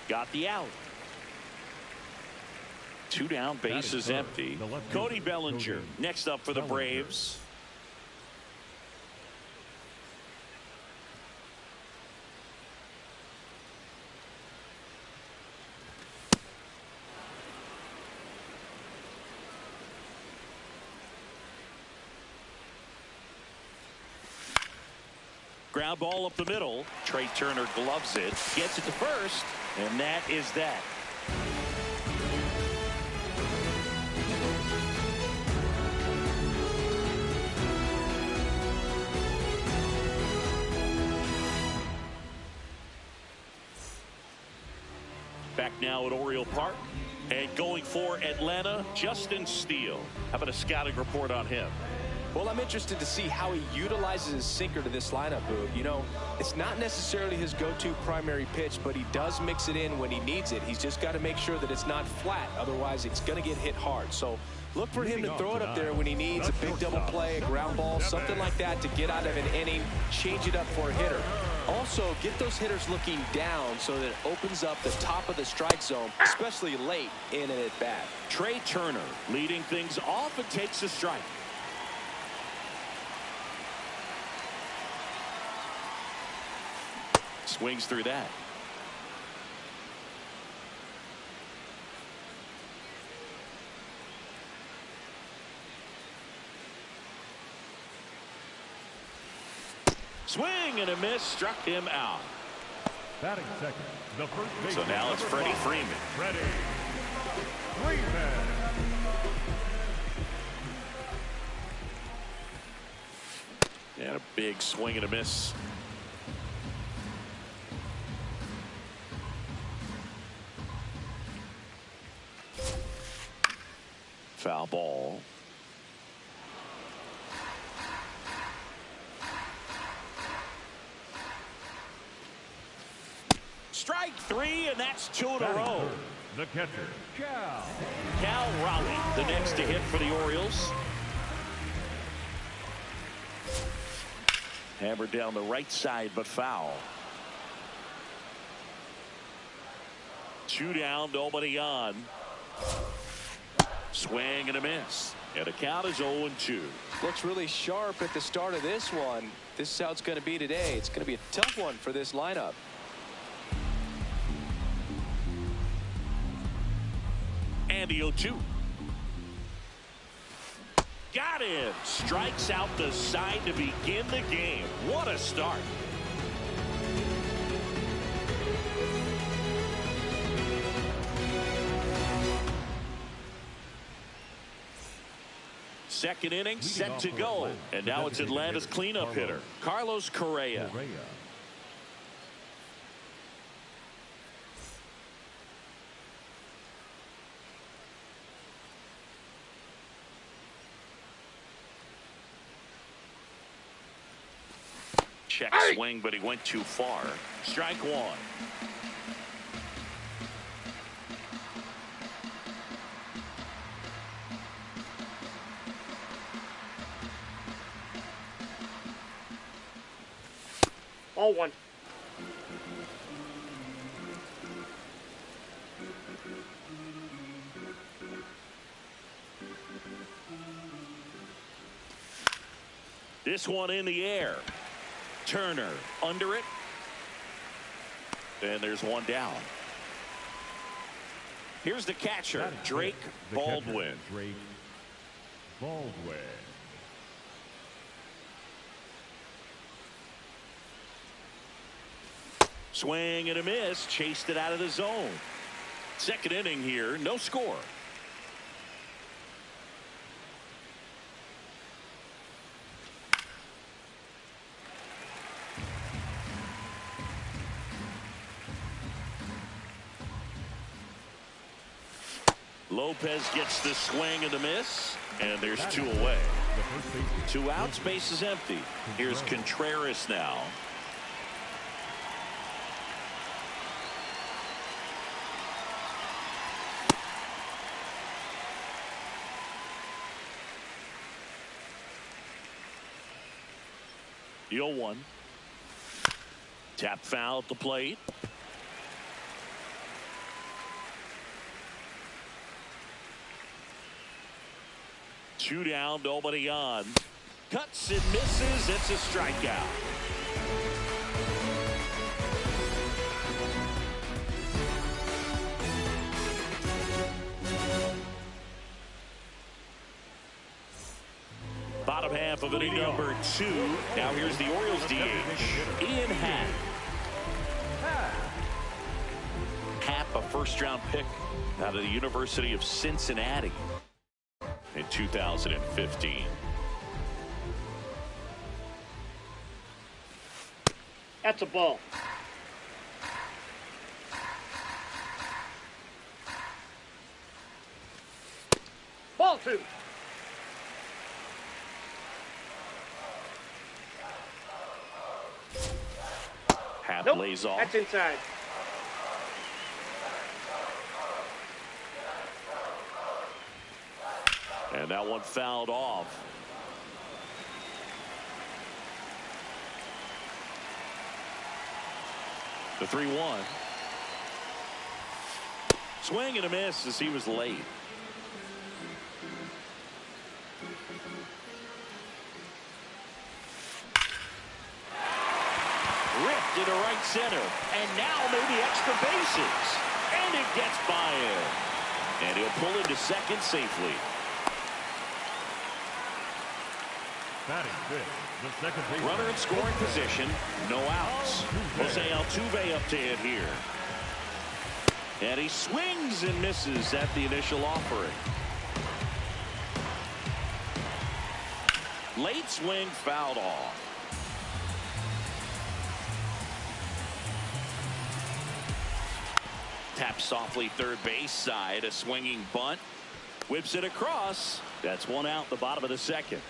got the out. 2 down, bases empty. Cody Bellinger next up for the Braves. Ground ball up the middle. Trey Turner gloves it, gets it to first, and that is that. Back now at Oriole Park, and going for Atlanta, Justin Steele. How about a scouting report on him? Well, I'm interested to see how he utilizes his sinker to this lineup, Boog. You know, it's not necessarily his go-to primary pitch, but he does mix it in when he needs it. He's just got to make sure that it's not flat. Otherwise, it's going to get hit hard. So look for him to throw it up there when he needs a big double play, a ground ball, something like that to get out of an inning, change it up for a hitter. Also, get those hitters looking down so that it opens up the top of the strike zone, especially late in an at-bat. Trey Turner leading things off and takes a strike. Swings through that. Swing and a miss, struck him out. Batting second, the first baseman. So now it's Freddie Freeman. Freddie Freeman. And a big swing and a miss. Foul ball. Strike three, and that's two in a row. The catcher, Cal Raleigh, the next to hit for the Orioles. Hammered down the right side, but foul. 2 down, nobody on. Swing and a miss. And the count is 0-2. Looks really sharp at the start of this one. This is how it's going to be today. It's going to be a tough one for this lineup. And the 0-2. Got him. Strikes out the side to begin the game. What a start. Second inning set to go. And now it's Atlanta's cleanup hitter, Carlos Correa. Check swing, but he went too far. Strike one. All one. This one in the air. Turner under it. And there's one down. Here's the catcher, Drake Baldwin. Drake Baldwin. Swing and a miss. Chased it out of the zone. Second inning here. No score. Lopez gets the swing and the miss, and there's 2 away. 2 outs, base is empty. Here's Contreras now. The 0-1. Tap foul at the plate. Two down, nobody on. Cuts and misses. It's a strikeout. Bottom half of inning number 2. Now here's the Orioles DH, Ian Happ. Happ, a first-round pick out of the University of Cincinnati in 2015. That's a ball. Ball 2. Happ Nope, lays off. that's inside. And that one fouled off. The 3-1. Swing and a miss as he was late. Ripped into right center. And now maybe extra bases. And it gets by him. And he'll pull into second safely. Batting fifth, the second baseman. Runner in scoring position. No outs. Jose Altuve up to hit here. And he swings and misses at the initial offering. Late swing fouled off. Taps softly third base side. A swinging bunt. Whips it across. That's one out the bottom of the second.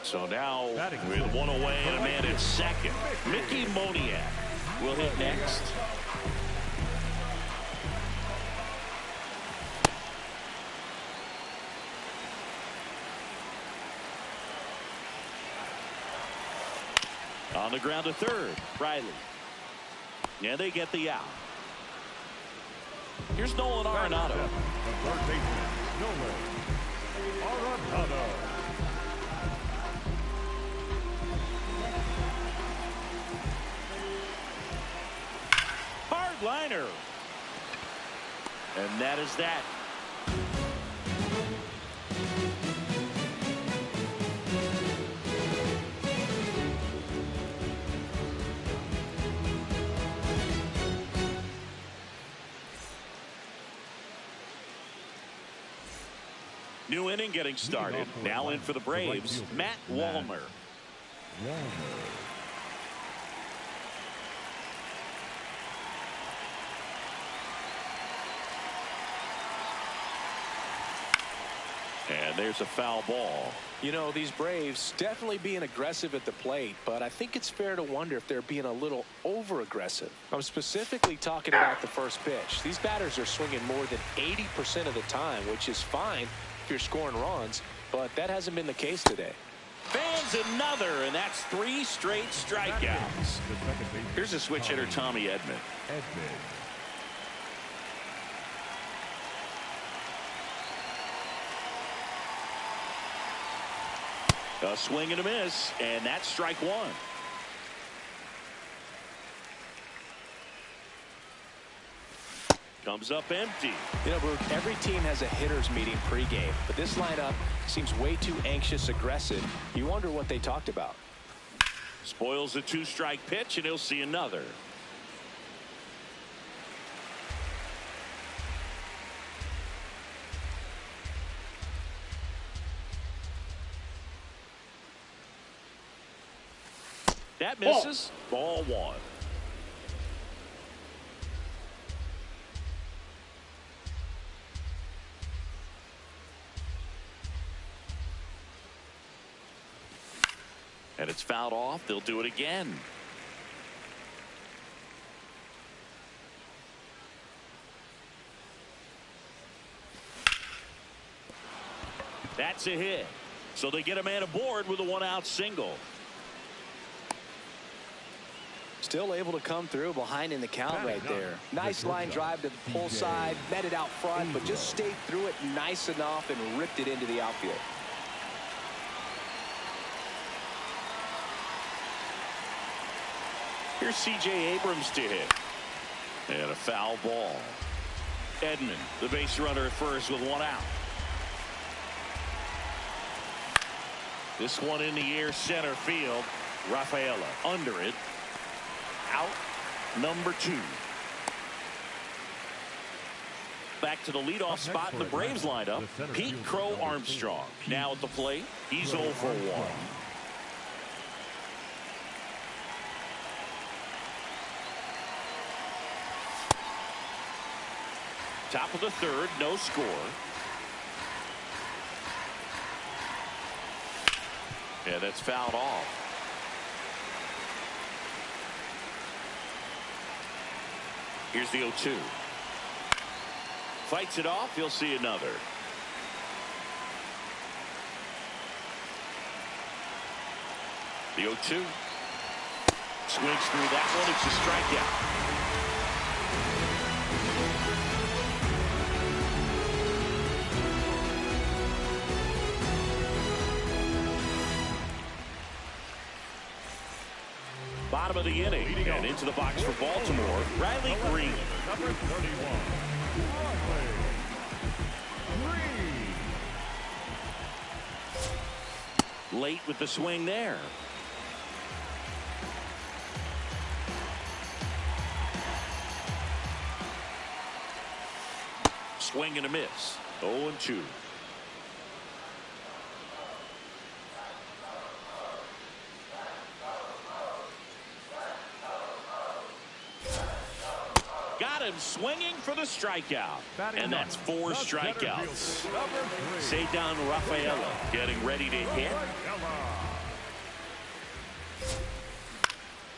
So now with one away and a man at second, Mickey Moniak will hit next. On the ground to third, Riley. And they get the out. Here's Nolan Arenado. The third baseman, Nolan Arenado. Hard liner. And that is that. New inning getting started. Now in for the Braves, Matt Wallner. And there's a foul ball. You know, these Braves definitely being aggressive at the plate, but I think it's fair to wonder if they're being a little over aggressive. I'm specifically talking about the first pitch. These batters are swinging more than 80% of the time, which is fine if you're scoring runs, but that hasn't been the case today. Fans another, and that's 3 straight strikeouts. Here's a switch hitter, Tommy Edman. A swing and a miss, and that's strike one. Comes up empty. You know, Brooke, every team has a hitters meeting pregame, but this lineup seems way too anxious, aggressive. You wonder what they talked about. Spoils a 2-strike pitch, and he'll see another. That misses. Ball 1. And it's fouled off. They'll do it again. That's a hit. So they get a man aboard with a 1-out single. Still able to come through behind in the count right there. Nice line drive to the pull side, met it out front, but just stayed through it nice enough and ripped it into the outfield. Here's C.J. Abrams to hit. And a foul ball. Edman, the base runner at first with 1 out. This one in the air, center field. Rafaela under it. Out number 2. Back to the leadoff spot in the Braves lineup. Pete Crow Armstrong now at the plate. He's 0 for 1. Top of the 3rd, no score. Yeah, that's fouled off. Here's the 0-2. Fights it off. He'll see another. The 0-2. Swings through that one. It's a strikeout. Bottom of the inning, and into the box for Baltimore, Riley Green. Number 31, Riley Green. Late with the swing there. Swing and a miss. 0-2. Got him swinging for the strikeout. And that's 4 strikeouts. Ceddanne Rafaela getting ready to hit.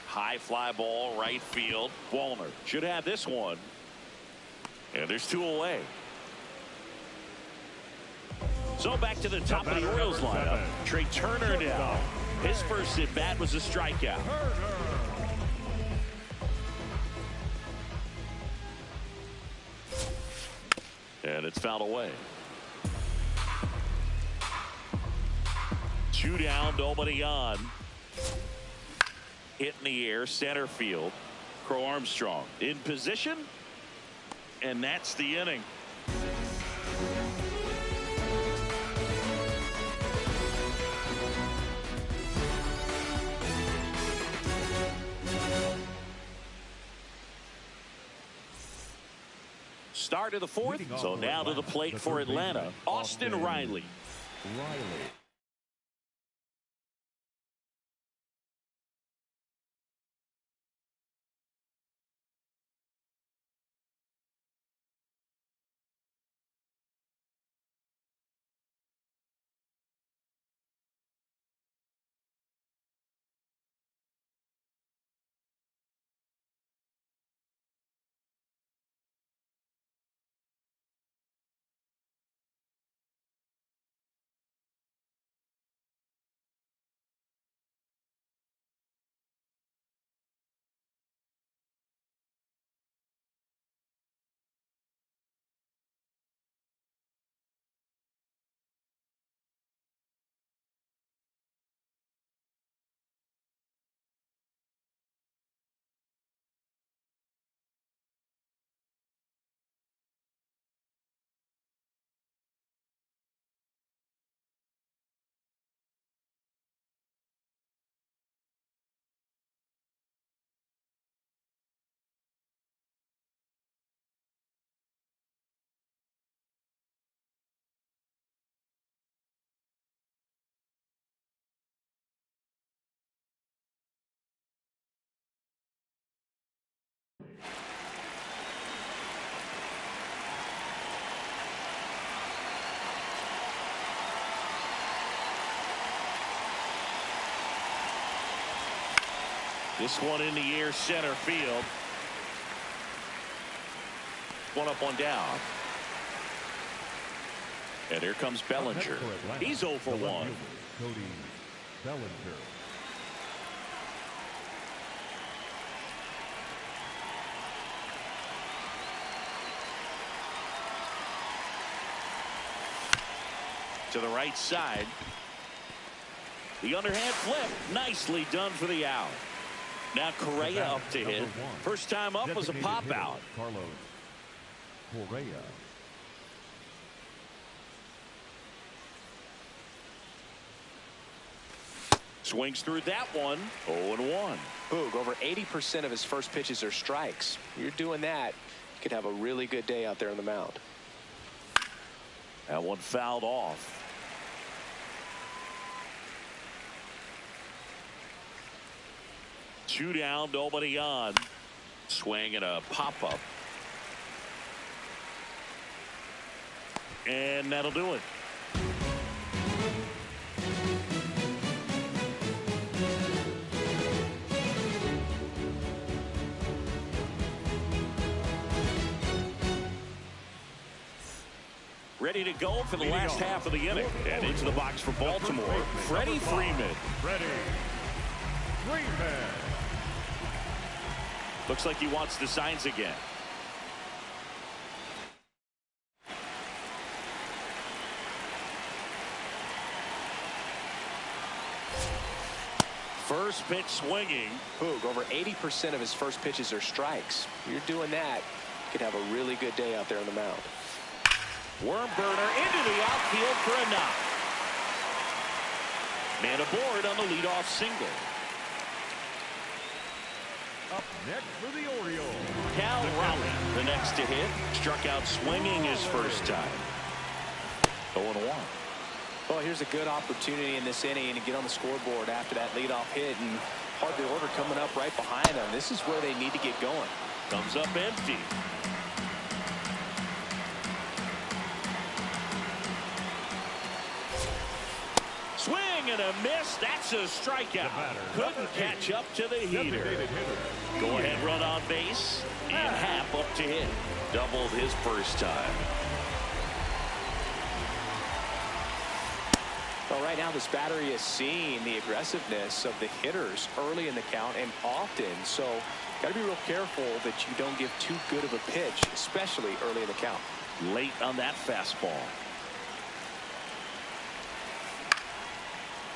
High fly ball, right field. Wallner should have this one. And there's 2 away. So back to the top of the Orioles lineup. Trey Turner now. His first at bat was a strikeout. And it's fouled away. 2 down, nobody on. Hit in the air, center field. Crow Armstrong in position. And that's the inning. Start of the 4th, so now to the plate for Atlanta, Austin Riley. This one in the air, center field. One up, one down. And here comes Bellinger. He's 0 for 1. Cody Bellinger. To the right side. The underhand flip. Nicely done for the out. Now Correa up to hit. First time up was a pop out. Carlos Correa. Swings through that one. 0-1. Boog, over 80% of his first pitches are strikes. You're doing that, you could have a really good day out there on the mound. That one fouled off. Two down, nobody on. Swing and a pop-up. And that'll do it. Ready to go for the last half of the inning. And into the box for Baltimore, Freddie Freeman. Freddie Freeman. Looks like he wants the signs again. First pitch swinging. Boog, over 80% of his first pitches are strikes. You're doing that, you could have a really good day out there on the mound. Worm burner into the outfield for a knock. Man aboard on the leadoff single. Up next for the Orioles, Cal Raleigh, the next to hit, struck out swinging his first time. 0-1. Well, here's a good opportunity in this inning to get on the scoreboard after that leadoff hit, and part of the order coming up right behind them. This is where they need to get going. Comes up empty. Swing and a miss. That's a strikeout. Couldn't catch up to the heater. Go ahead run on base, and Happ up to hit. Doubled his first time. Well, right now this battery is seeing the aggressiveness of the hitters early in the count and often. So got to be real careful that you don't give too good of a pitch, especially early in the count. Late on that fastball.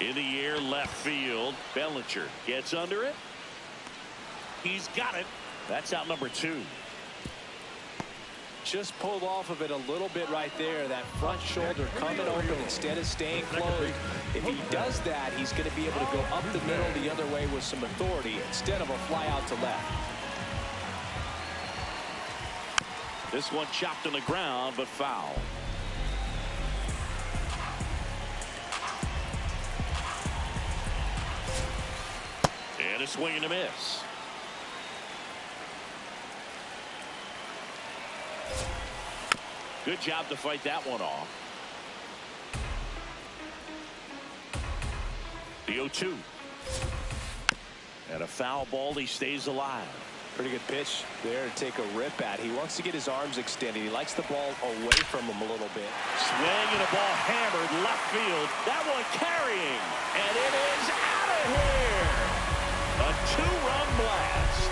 In the air left field. Bellinger gets under it. He's got it. That's out number 2. Just pulled off of it a little bit right there. That front shoulder coming open instead of staying closed. If he does that, he's going to be able to go up the middle the other way with some authority instead of a fly out to left. This one chopped on the ground, but foul. And a swing and a miss. Good job to fight that one off. The 0-2. And a foul ball. He stays alive. Pretty good pitch there to take a rip at. He wants to get his arms extended. He likes the ball away from him a little bit. Swing and a ball hammered left field. That one carrying. And it is out of here. A 2-run blast.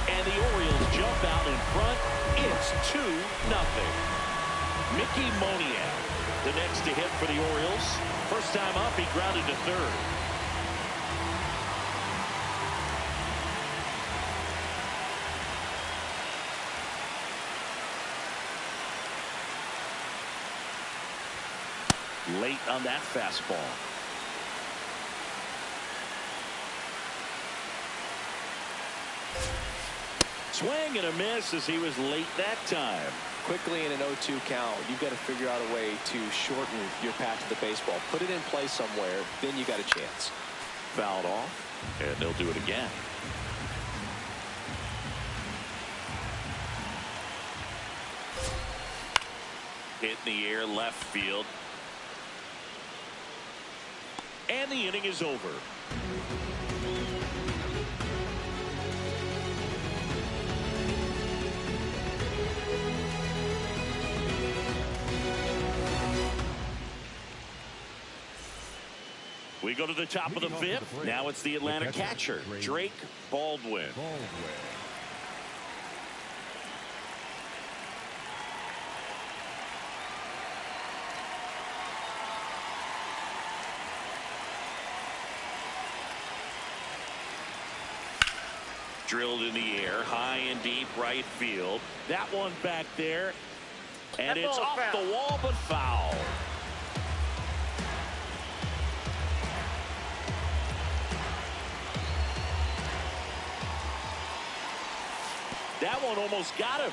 And the Orioles jump out in front. It's 2-0. Mickey Moniak, the next to hit for the Orioles. First time up, he grounded to third. Late on that fastball. Swing and a miss as he was late that time. Quickly in an 0-2 count, you've got to figure out a way to shorten your path to the baseball. Put it in play somewhere, then you got a chance. Fouled off, and they'll do it again. Hit in the air left field. And the inning is over. We go to the top of the 5th. Now it's the Atlanta catcher, Drake Baldwin. Drilled in the air, high and deep right field. That one back there. And it's off the wall, but foul. That one almost got him.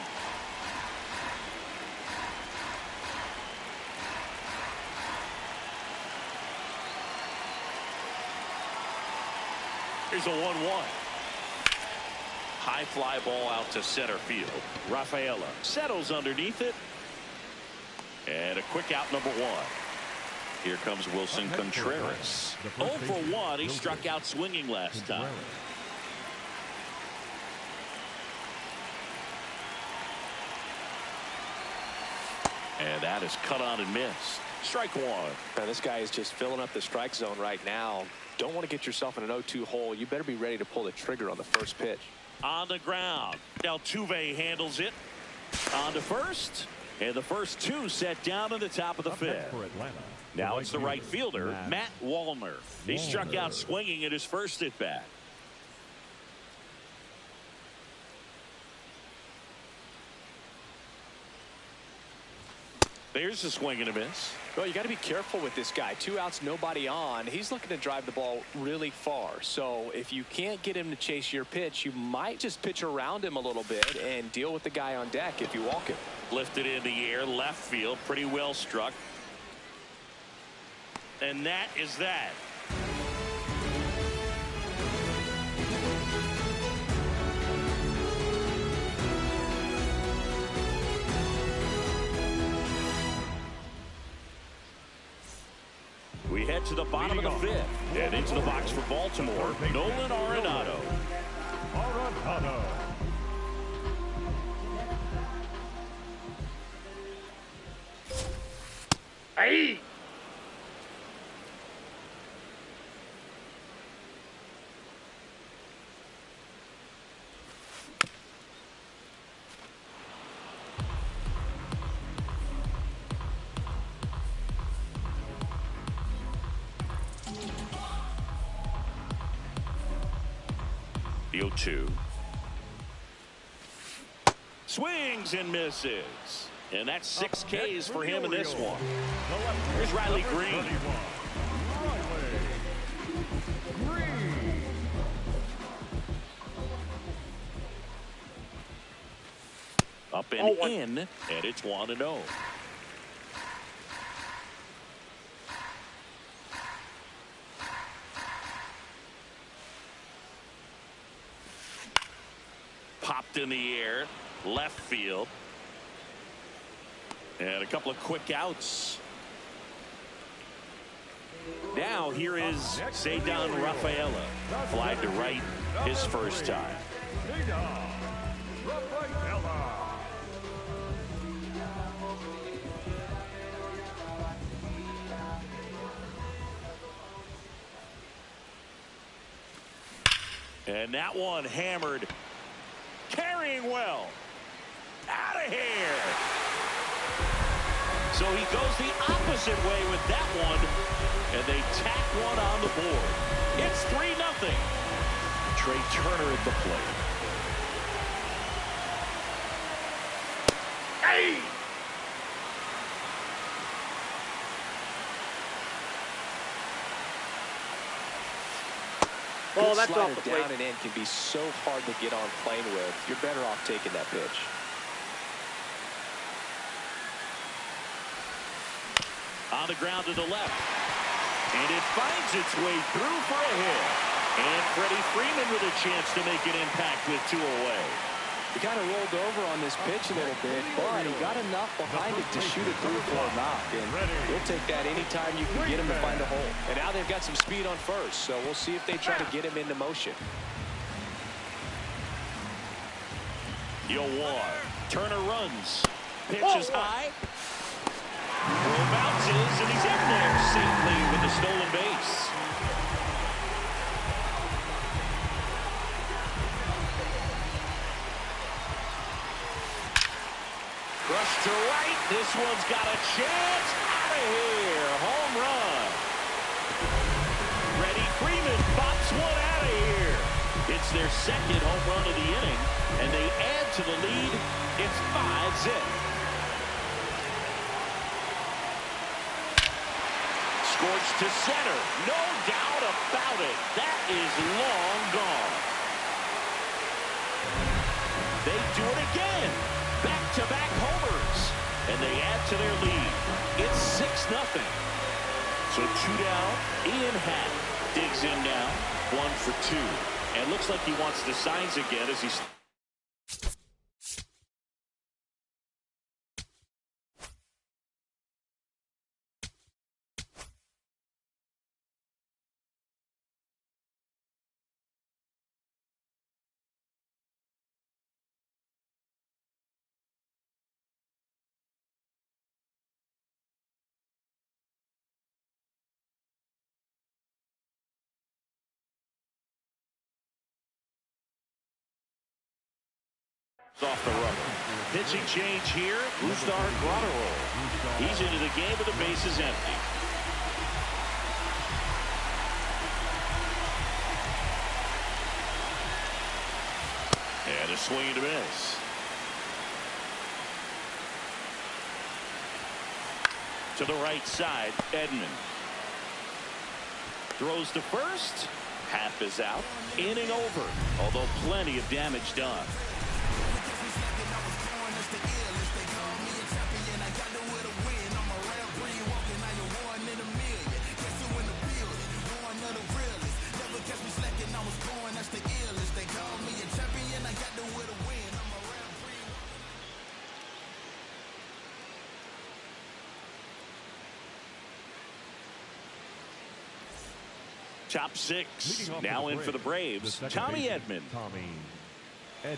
Here's a 1-1. High fly ball out to center field. Rafaela settles underneath it. And a quick out number 1. Here comes Wilson Contreras. 0 for 1. He struck out swinging last time. And that is cut on and missed. Strike 1. Now this guy is just filling up the strike zone right now. Don't want to get yourself in an 0-2 hole. You better be ready to pull the trigger on the first pitch. On the ground. Altuve handles it. On to first. And the first two set down in the top of the fifth. Now it's the right fielder, Matt Wallner. He struck out swinging at his first at bat. There's a swing and a miss. Well, you got to be careful with this guy. 2 outs, nobody on. He's looking to drive the ball really far. So if you can't get him to chase your pitch, you might just pitch around him a little bit and deal with the guy on deck if you walk him. Lifted in the air, left field, pretty well struck. And that is that. We head to the bottom of the fifth and into the box for Baltimore, Nolan Arenado. Hey! The 0-2. Swings and misses. And that's 6 Ks for him in this one. Here's Riley Green. Up and in, and it's 1-0. Popped in the air, left field. And a couple of quick outs. Now here is Ceddanne Rafaela. Flied to right his first time. And that one hammered. Carrying well. Out of here. So he goes the opposite way with that one. And they tack one on the board. It's 3-0. Trey Turner at the plate. Hey! Oh, that's off the plate. Down and in can be so hard to get on plane with. You're better off taking that pitch. On the ground to the left. And it finds its way through for a hit. And Freddie Freeman with a chance to make an impact with 2 away. He kind of rolled over on this pitch a little bit, but he got enough behind it to shoot it through for a knock. And he'll take that anytime you can get him to find a hole. And now they've got some speed on first, so we'll see if they try to get him into motion. The 0-1. Turner runs. Pitches high. Throw bounces, and he's in there safely with the stolen base. Rush to right. This one's got a chance. Out of here. Home run. Freddie Freeman pops one out of here. It's their second home run of the inning, and they add to the lead. It's 5-0. Scorched to center. No doubt about it. That is long gone. They do it again. Back-to-back homers. And they add to their lead. It's 6-0. So 2 down. Ian Happ digs in now. 1 for 2. And looks like he wants the signs again as he's Off the rubber. Pitching change here. Brusdar Graterol. He's into the game with the bases empty. And a swing and a miss. To the right side, Edman. Throws to first. Half is out. Inning over. Although plenty of damage done. Top six. Now in for the Braves. Tommy Edman. Tommy Edman.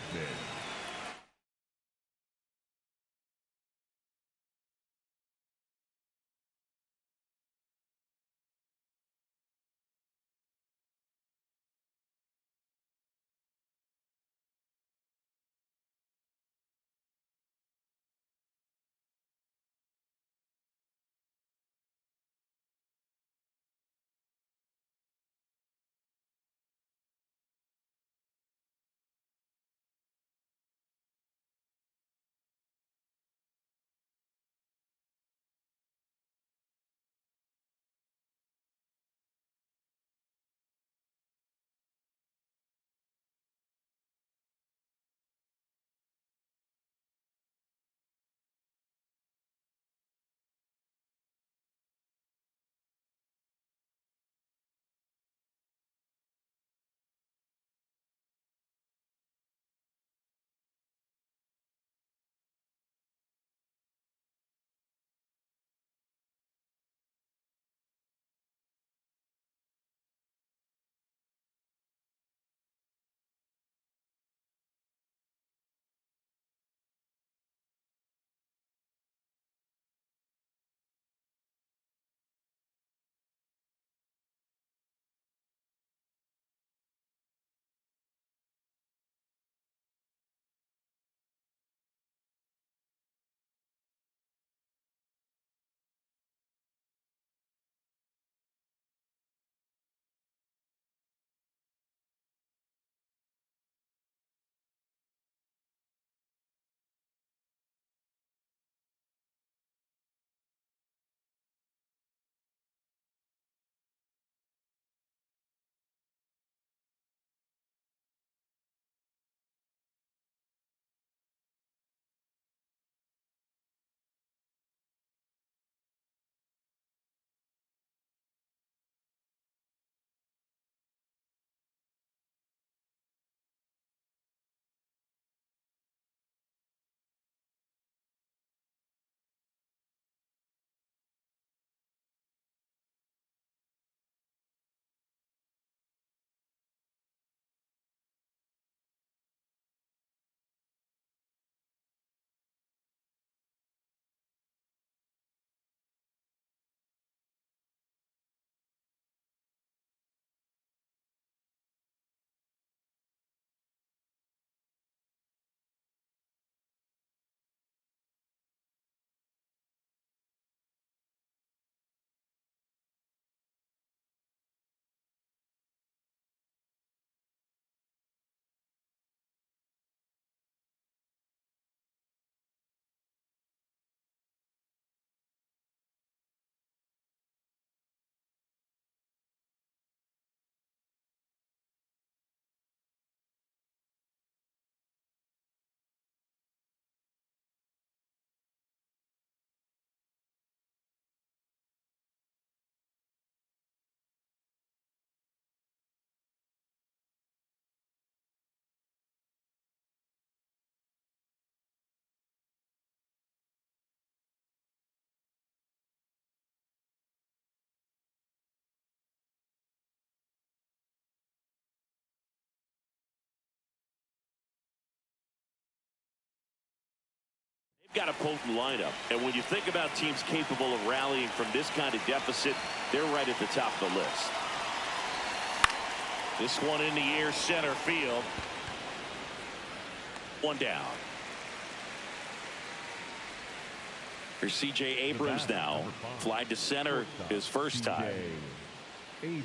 They've got a potent lineup, and when you think about teams capable of rallying from this kind of deficit, they're right at the top of the list. This one in the air, center field. One down. Here's C.J. Abrams now. Fly to center his first time. Abrams.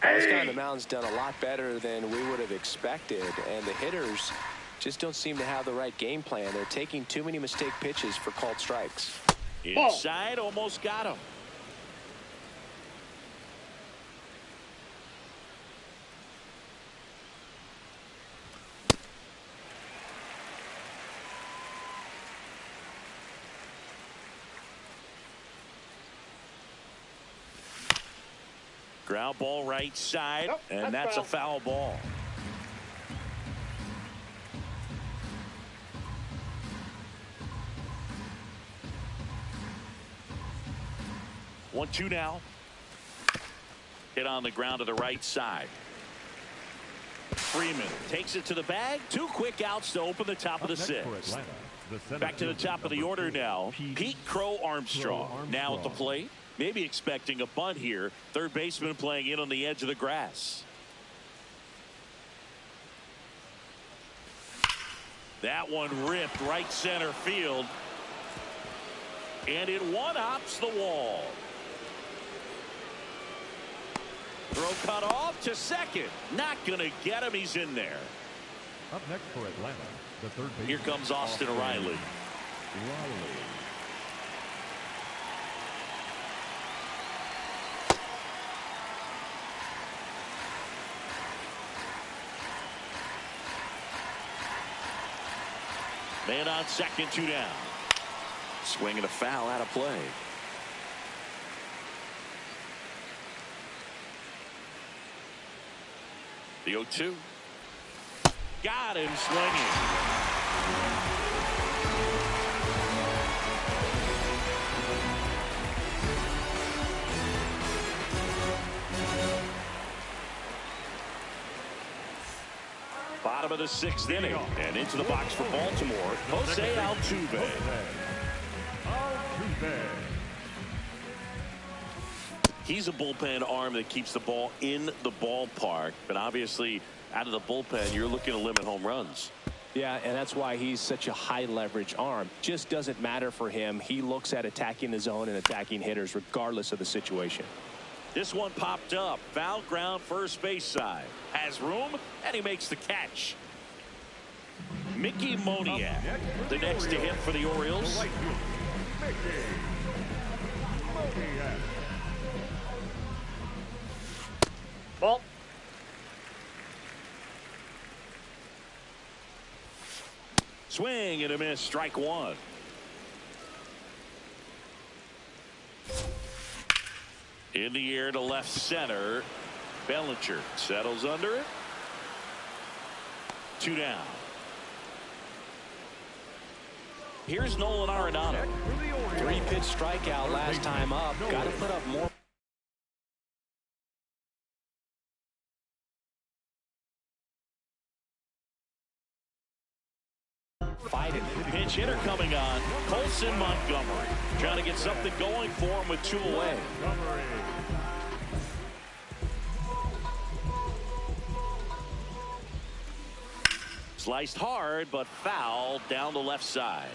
This guy on the mound's done a lot better than we would have expected, and the hitters just don't seem to have the right game plan. They're taking too many mistake pitches for called strikes. Inside, almost got him. Ground ball right side, and that's a foul ball. One, two now. Hit on the ground to the right side. Freeman takes it to the bag. 2 quick outs to open the top of the 6th. Back to the top of the order now. Pete Crow Armstrong now at the plate. Maybe expecting a bunt here. Third baseman playing in on the edge of the grass. That one ripped right center field. And it one-hops the wall. Throw cut off to second. Not going to get him. He's in there. Up next for Atlanta, the third baseman. Here comes Austin Riley. Man on second, 2 down. Swing and a foul out of play. The 0-2. Got him swinging. Bottom of the 6th inning, and into the box for Baltimore, Jose Altuve. He's a bullpen arm that keeps the ball in the ballpark, but obviously out of the bullpen, you're looking to limit home runs. Yeah, and that's why he's such a high leverage arm. Just doesn't matter for him. He looks at attacking the zone and attacking hitters regardless of the situation. This one popped up. Foul ground, first base side. Has room, and he makes the catch. Mickey Moniak, the next to hit for the Orioles. Ball. Swing and a miss, strike 1. In the air to left center. Bellinger settles under it. 2 down. Here's Nolan Arenado. 3-pitch strikeout last time up. Got to put up more. Fighting. Pinch hitter coming on. Colson Montgomery trying to get something going for him with 2 away. Sliced hard, but foul down the left side.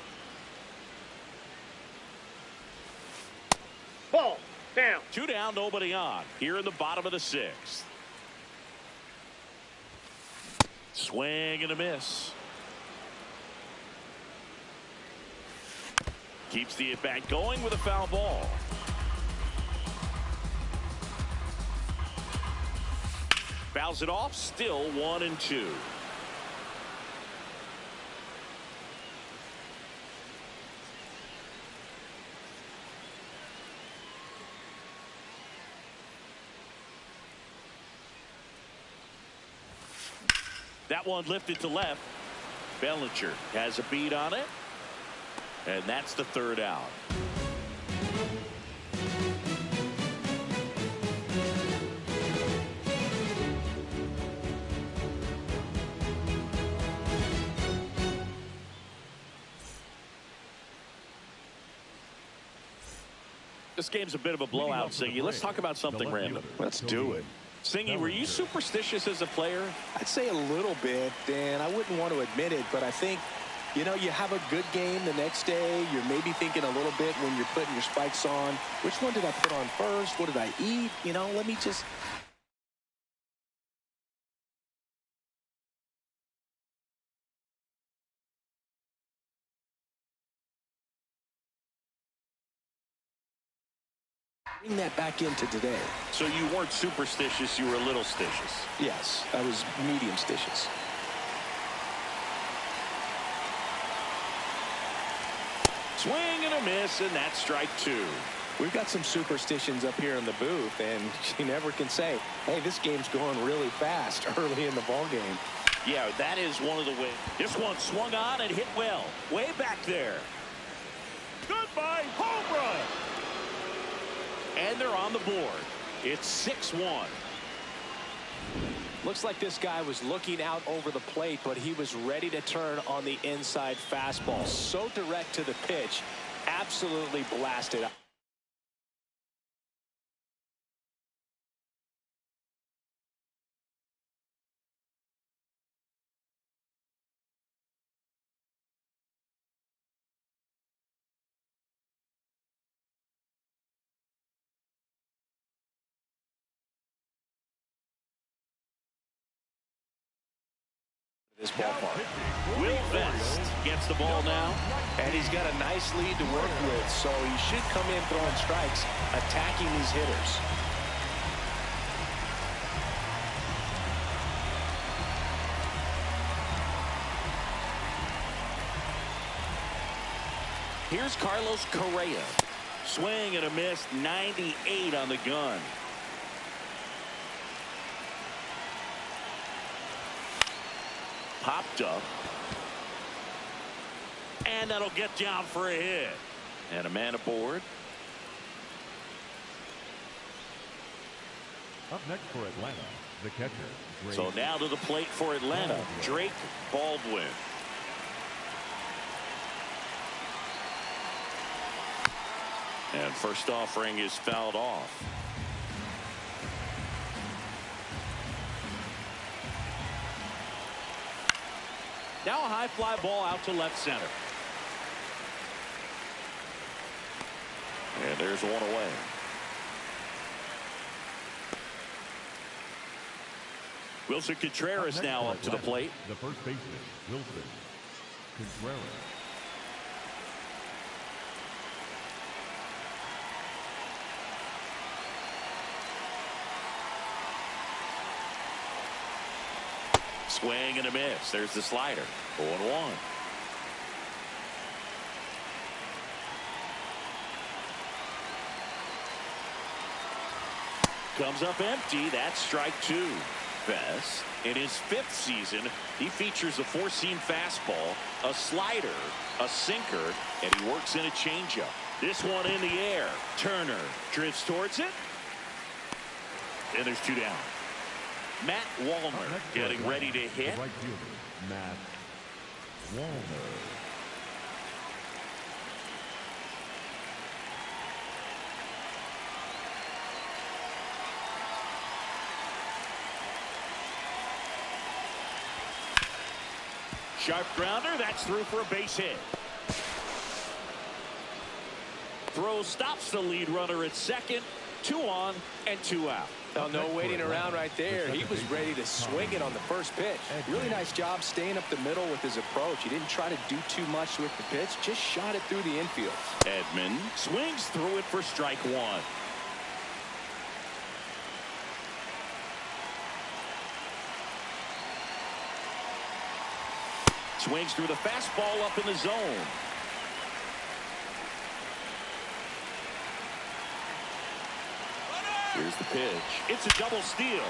Ball. Down. 2 down, nobody on. Here in the bottom of the 6th. Swing and a miss. Keeps the at-bat going with a foul ball. Fouls it off, still 1-2. That one lifted to left. Bellinger has a beat on it. And that's the 3rd out. This game's a bit of a blowout, Singy. Let's talk about something random. Let's do it. Singy, were you superstitious as a player? I'd say a little bit, and I wouldn't want to admit it, but I think, you know, you have a good game the next day. You're maybe thinking a little bit when you're putting your spikes on. Which one did I put on first? What did I eat? You know, let me just... bring that back into today. So you weren't superstitious, you were a little stitious. Yes, I was medium stitious. Swing and a miss, and that's strike 2. We've got some superstitions up here in the booth, and you never can say, hey, this game's going really fast early in the ball game. Yeah, that is one of the ways. This one swung on and hit well. Way back there. Goodbye, home run. And they're on the board. It's 6-1. Looks like this guy was looking out over the plate, but he was ready to turn on the inside fastball. So direct to the pitch. Absolutely blasted. This ballpark. Will Vest gets the ball now, and he's got a nice lead to work with, so he should come in throwing strikes, attacking these hitters. Here's Carlos Correa. Swing and a miss, 98 on the gun. Popped up. And that'll get down for a hit. And a man aboard. Up next for Atlanta, the catcher, Drake. So now to the plate for Atlanta, Drake Baldwin. And first offering is fouled off. Now a high fly ball out to left center. And there's one away. Wilson Contreras now up to the plate. The first baseman, Wilson Contreras. Swing and a miss. There's the slider. 0-1. Comes up empty. That's strike 2. Vest, in his 5th season, he features a 4-seam fastball, a slider, a sinker, and he works in a changeup. This one in the air. Turner drifts towards it. And there's 2 down. Matt Wallner getting ready to hit. Right fielder, Matt Wallner. Sharp grounder. That's through for a base hit. Throw stops the lead runner at second. 2 on and 2 out. Oh, no waiting around right there. He was ready to swing it on the first pitch. Really nice job staying up the middle with his approach. He didn't try to do too much with the pitch. Just shot it through the infield. Edman swings through it for strike 1. Swings through the fastball up in the zone. Here's the pitch. It's a double steal.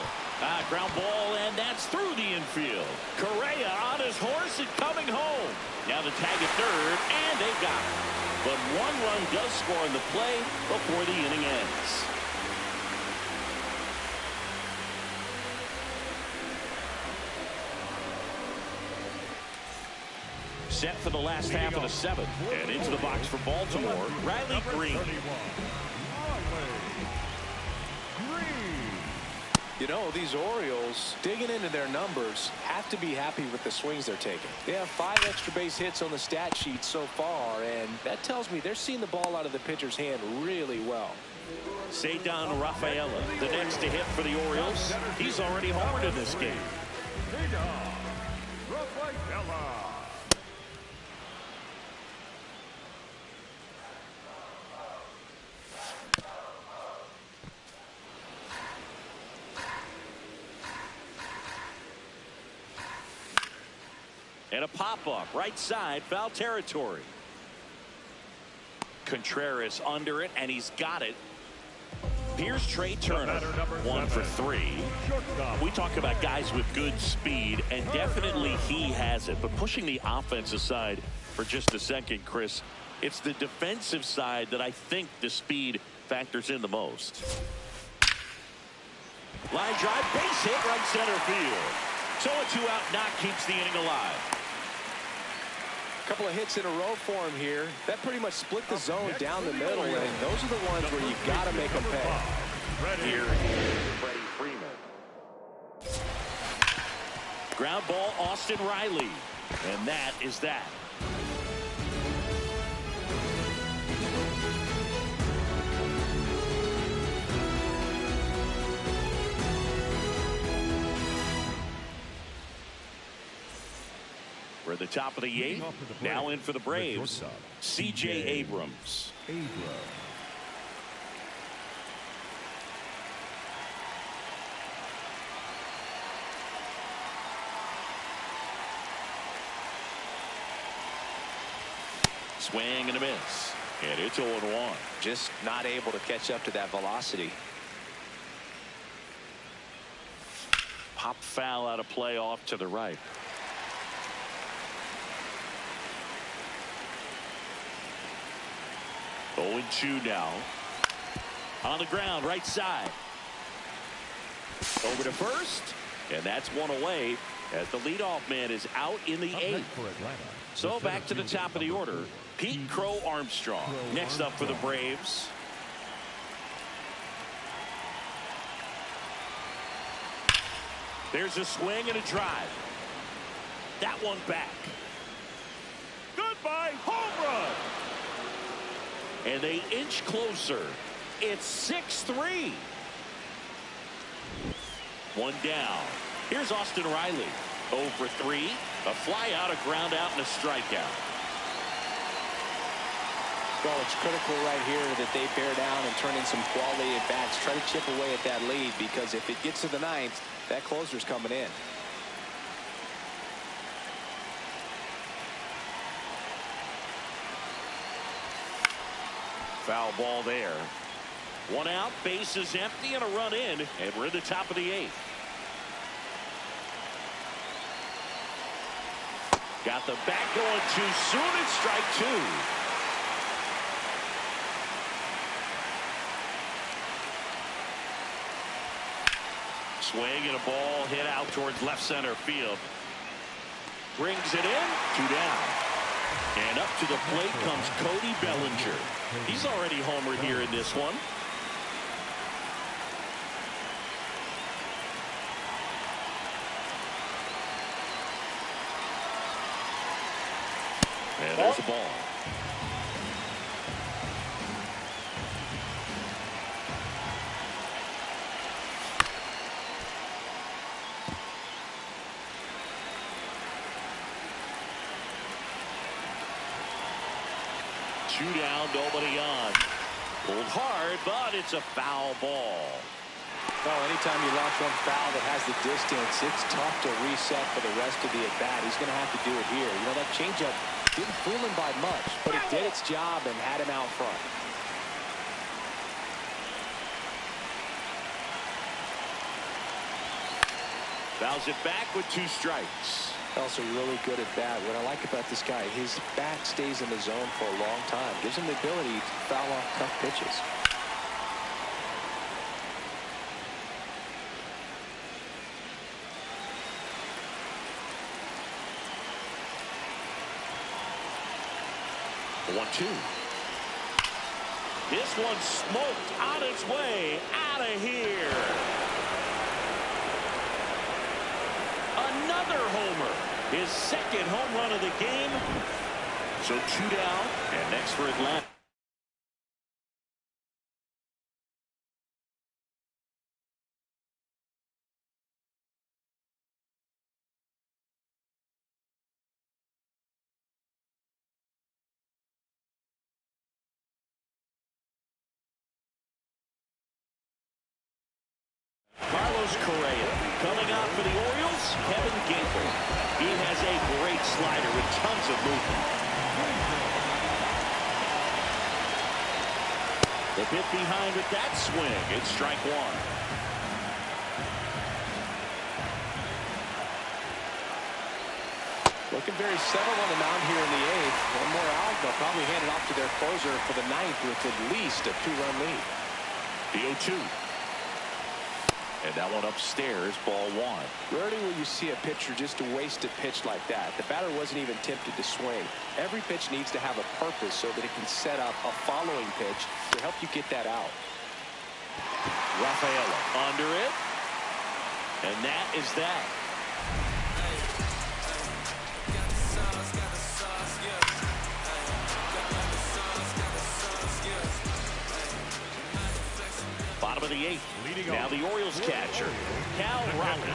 Ground ball, and that's through the infield. Correa on his horse and coming home. Now the tag at third, and they got it. But 1 run does score in the play before the inning ends. Set for the last half of the 7th. And into the box for Baltimore, Riley Green. You know, these Orioles, digging into their numbers, have to be happy with the swings they're taking. They have 5 extra base hits on the stat sheet so far, and that tells me they're seeing the ball out of the pitcher's hand really well. Ceddanne Rafaela, the next to hit for the Orioles. He's already homered in this game. And a pop-up, right side, foul territory. Contreras under it, and he's got it. Here's Trey Turner, 1 for 3. We talk about guys with good speed, and definitely he has it. But pushing the offense aside for just a second, Chris, it's the defensive side that I think the speed factors in the most. Line drive, base hit, right center field. So a 2-out knock keeps the inning alive. Couple of hits in a row for him here. That pretty much split the zone down the middle, and those are the ones where you got to make them pay. Here is Freddie Freeman. Ground ball, Austin Riley. And that is that. We're at the top of the 8th. Now in for the Braves, C.J. Abrams. Swing and a miss. And it's 0-1. Just not able to catch up to that velocity. Pop foul out of play off to the right. 0-2 now. On the ground, right side. Over to first. And that's one away as the leadoff man is out in the 8th. So back to the top of the order. Pete Crow Armstrong next up for the Braves. There's a swing and a drive. That one back. Goodbye, home run. And they inch closer. It's 6-3. One down. Here's Austin Riley. 0 for 3. A fly out, a ground out, and a strikeout. Well, it's critical right here that they bear down and turn in some quality at bats. Try to chip away at that lead, because if it gets to the 9th, that closer's coming in. Foul ball there. One out, base is empty, and a run in, and we're in the top of the 8th. Got the bat going too soon. It's strike 2. Swing and a ball hit out towards left center field. Brings it in. 2 down. And up to the plate comes Cody Bellinger. He's already homered here in this one. And there's the ball. Two down, nobody on. Pulled hard, but it's a foul ball. Well, anytime you launch one foul that has the distance, it's tough to reset for the rest of the at-bat. He's going to have to do it here. You know, that changeup didn't fool him by much, but it did its job and had him out front. Fouls it back with 2 strikes. Also really good at bat. What I like about this guy, his bat stays in the zone for a long time. Gives him the ability to foul off tough pitches. The 1-2. This one smoked on its way out of here. another homer. His second home run of the game. So 2 down, and next for Atlanta. Carlos Correa coming out for the Orioles. Kevin Ginkel. He has a great slider with tons of movement. The bit behind with that swing. It's strike one. Looking very settled on the mound here in the 8th. One more out. They'll probably hand it off to their closer for the 9th with at least a 2-run lead. The 0-2. And that one upstairs, ball one. Rarely will you see a pitcher just to waste a pitch like that. The batter wasn't even tempted to swing. Every pitch needs to have a purpose so that it can set up a following pitch to help you get that out. Rafaela under it. And that is that. Bottom of the 8th. Now the Orioles catcher, Cal Raleigh.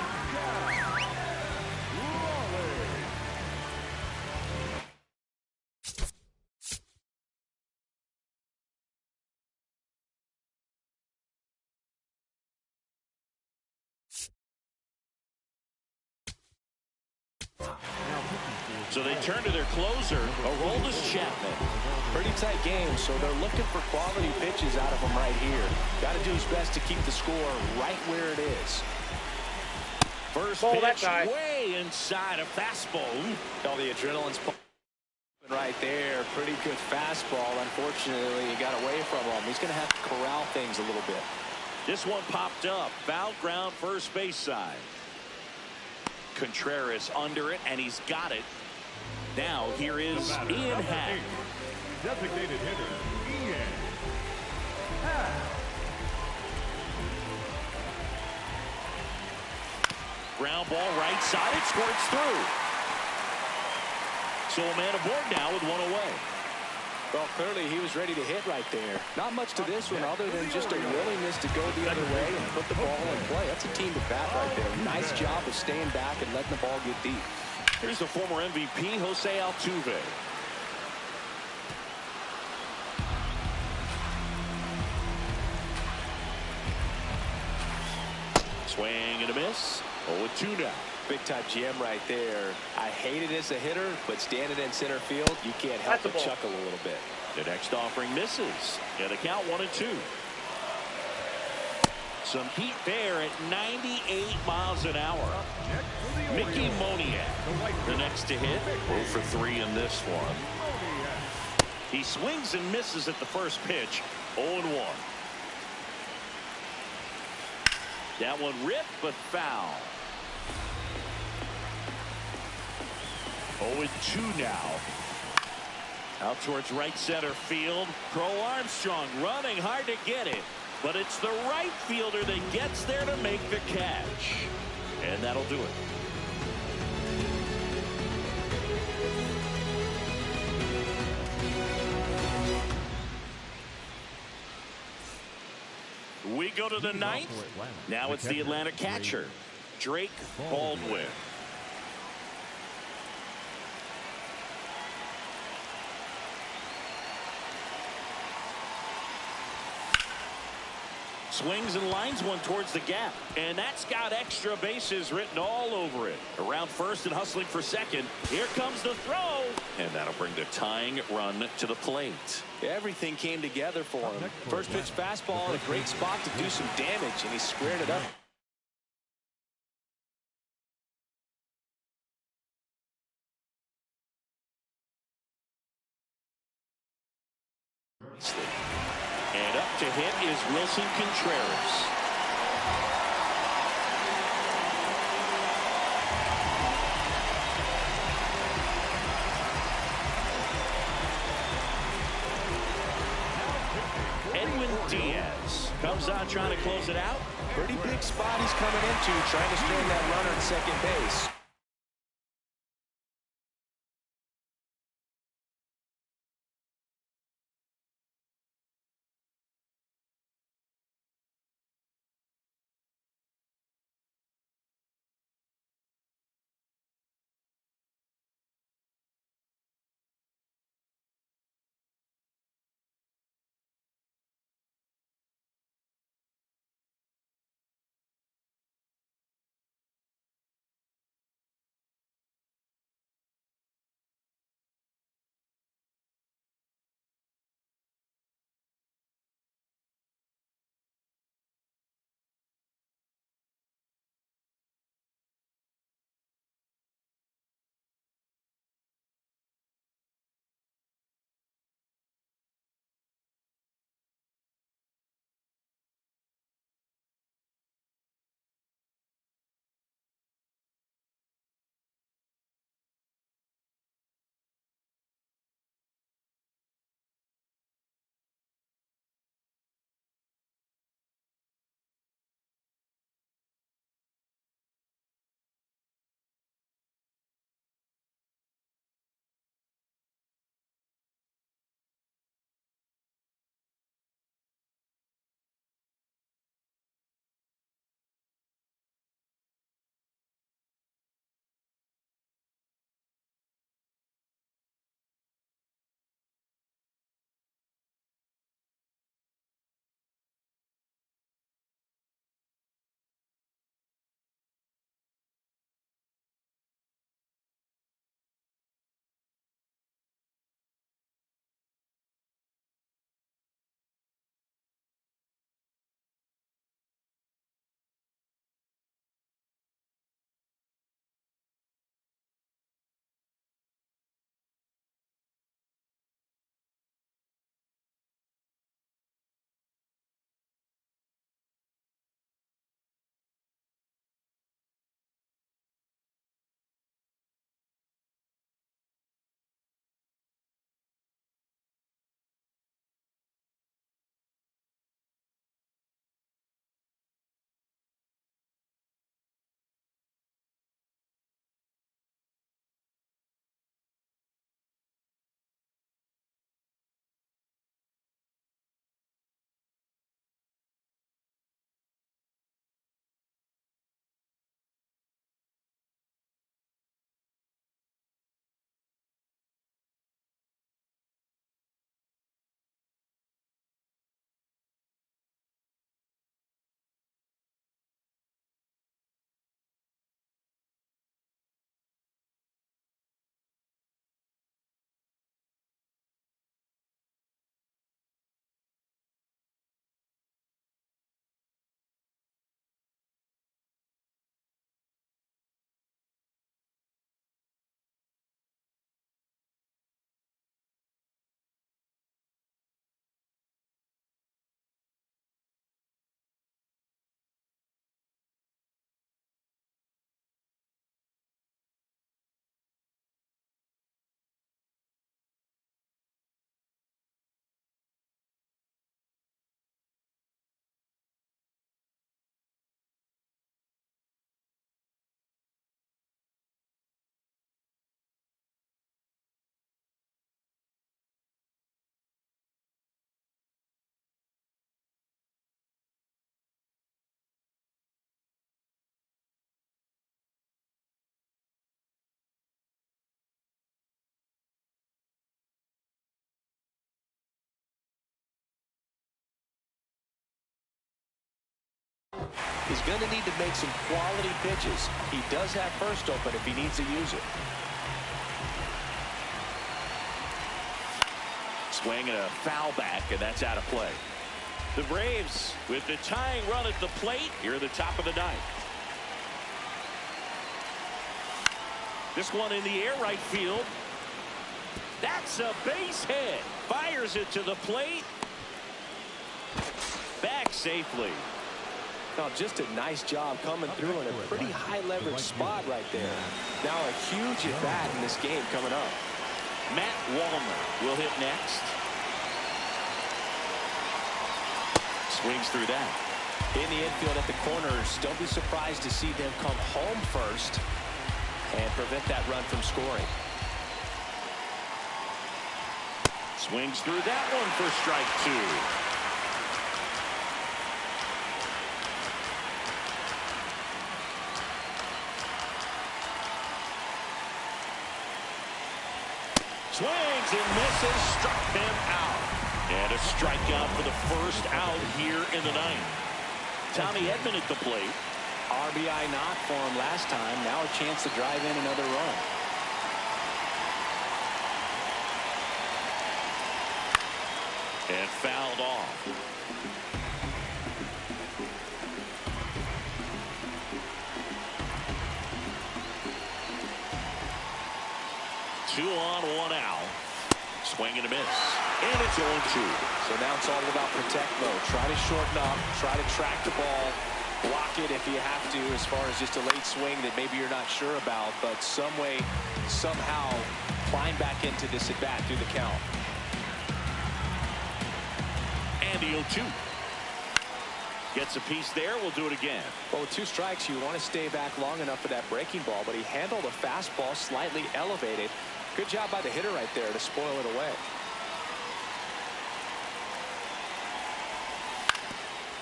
So they turn to their closer, Aroldis Chapman. Pretty tight game, so they're looking for quality pitches out of him right here. Got to do his best to keep the score right where it is. First Ball pitch that guy. way inside a fastball. All the adrenaline's pumping right there. Pretty good fastball. Unfortunately, he got away from him. He's going to have to corral things a little bit. This one popped up. Foul ground first base side. Contreras under it, and he's got it. Now here is Ian Happ. Designated hitter, Ian Happ. Ground ball right side. It squirts through. So a man aboard now with one away. Well, clearly he was ready to hit right there. Not much to this one other than just a willingness to go the other way and put the ball in play. That's a team to bat right there. Nice job of staying back and letting the ball get deep. Here's the former MVP, Jose Altuve. Swing and a miss. 0-2 now. Big time gem right there. I hate it as a hitter, but standing in center field, you can't help but chuckle a little bit. The next offering misses. And the count 1-2. Some heat there at 98 miles an hour. Mickey Moniak, the next to hit. 0 for 3 in this one. He swings and misses at the first pitch. 0-1. That one ripped, but foul. 0-2 now. Out towards right center field. Crow Armstrong running hard to get it. But it's the right fielder that gets there to make the catch. And that'll do it. We go to the 9th. Now it's the Atlanta catcher, Drake Baldwin. Swings and lines one towards the gap. And that's got extra bases written all over it. Around first and hustling for second. Here comes the throw. And that'll bring the tying run to the plate. Everything came together for him. First pitch fastball in a great spot to do some damage, and he squared it up. And up to hit is Wilson Contreras. Edwin Diaz comes out trying to close it out. Pretty big spot he's coming into, trying to string that runner at second base. He's going to need to make some quality pitches. He does have first open if he needs to use it. Swing and a foul back, and that's out of play. The Braves with the tying run at the plate here at the top of the ninth. This one in the air right field. That's a base hit. Fires it to the plate. Back safely. Now, just a nice job coming through in a pretty high leverage spot right there. Now a huge at bat in this game coming up. Matt Wallner will hit next. Swings through that. In the infield at the corners, don't be surprised to see them come home first and prevent that run from scoring. Swings through that one for strike two. Swings and misses, struck him out. And a strikeout for the first out here in the ninth. Tommy Edman at the plate. RBI knock for him last time. Now a chance to drive in another run. And fouled off. Two on, one out. Swing and a miss. And it's 0-2. So now it's all about protect mode. Try to shorten up. Try to track the ball. Block it if you have to, as far as just a late swing that maybe you're not sure about. But some way, somehow, climb back into this at bat through the count. And the 0-2. Gets a piece there. We'll do it again. Well, with two strikes, you want to stay back long enough for that breaking ball. But he handled a fastball slightly elevated. Good job by the hitter right there to spoil it away.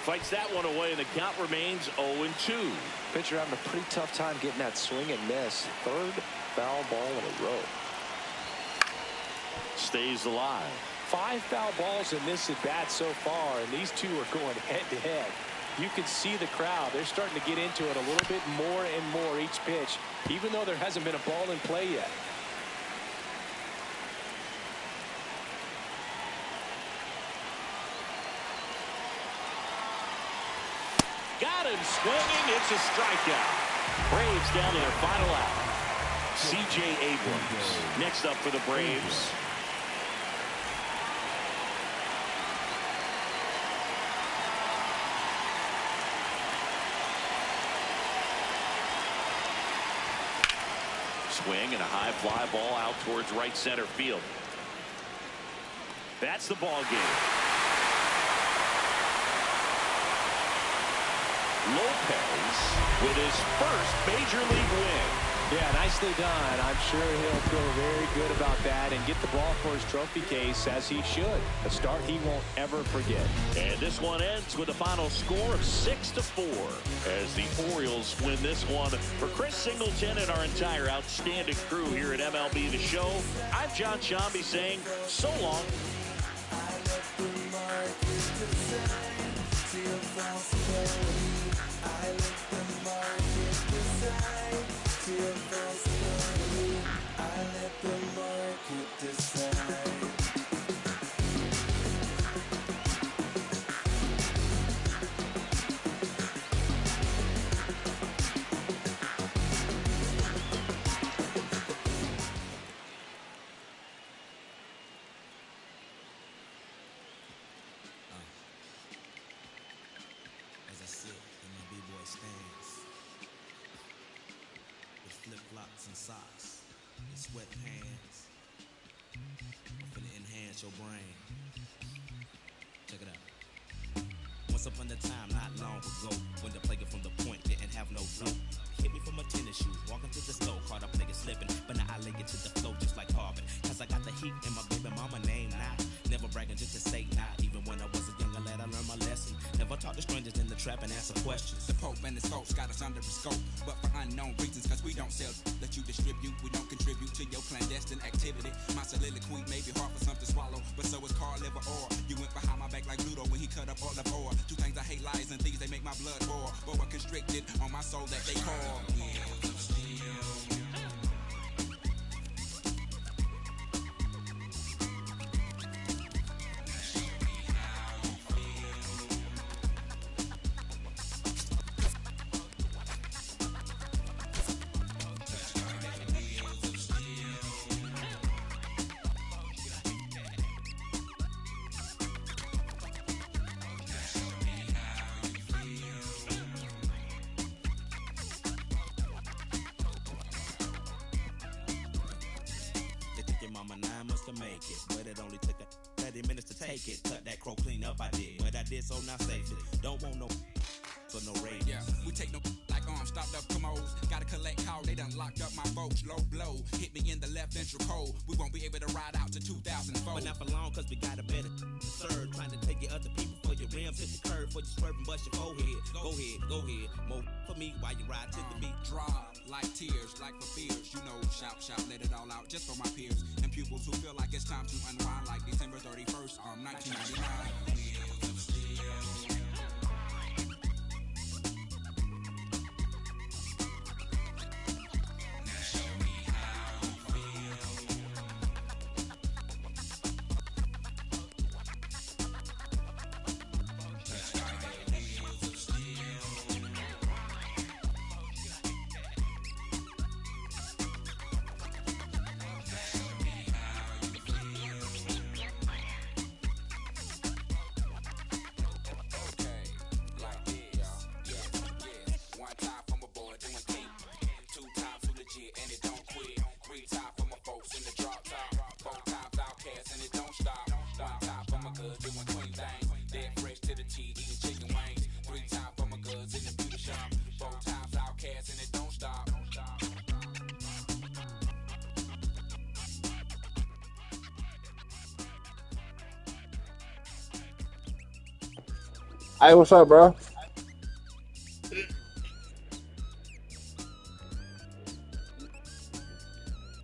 Fights that one away, and the count remains 0-2. Pitcher having a pretty tough time getting that swing and miss. Third foul ball in a row. Stays alive. 5 foul balls in this at bat so far, and these two are going head to head. You can see the crowd. They're starting to get into it a little bit more and more each pitch, even though there hasn't been a ball in play yet. Got him swinging. It's a strikeout. Braves down to their final out. C.J. Abrams next up for the Braves. Swing and a high fly ball out towards right center field. That's the ball game. Lopez with his first major league win. Yeah, nicely done. I'm sure he'll feel very good about that and get the ball for his trophy case, as he should. A start he won't ever forget. And this one ends with a final score of 6-4 as the Orioles win this one. For Chris Singleton and our entire outstanding crew here at MLB The Show, I'm John Shambi saying so long. As I sit in my B-boy stance, with flip-flops and socks and sweatpants, I'm finna enhance your brain. Check it out. Once upon a time, not long ago, when the player from the point didn't have no flow. Hit me from a tennis shoe, walking to the store, caught a player slipping, but now I lay it to the floor just like Harvard. Cause I got the heat and my baby mama name now. Never bragging just to say nah. Even when I was a younger lad, I learned my lesson. Never Never talk to strangers in the trap and answer questions. The Pope and his folks got us under the scope, but for unknown reasons, cause we don't sell that you distribute. We don't contribute to your clandestine activity. My soliloquy may be hard for some to swallow, but so is Carl Liver Or. You went behind my back like Ludo when he cut up all of ore. Two things I hate, lies and thieves, they make my blood boil. But we're constricted on my soul that they call. Cut that crow clean up, I did. But I did so now safe it. Don't want no for no raise. Yeah, we take no like stopped up commodes. Gotta collect call, they done locked up my folks. Low blow, hit me in the left ventral cold. We won't be able to ride out to 2004. But not for long, cause we got a better serve. Trying to take your other people for your rims. Hit the curve for you swerve and bust your forehead. Go ahead. More for me while you ride to the beat. Drop like tears, like for fears. You know, shout, let it all out just for my peers. And pupils who feel like it's time to unwind like December 31st, 1999. Hey, what's up, bro?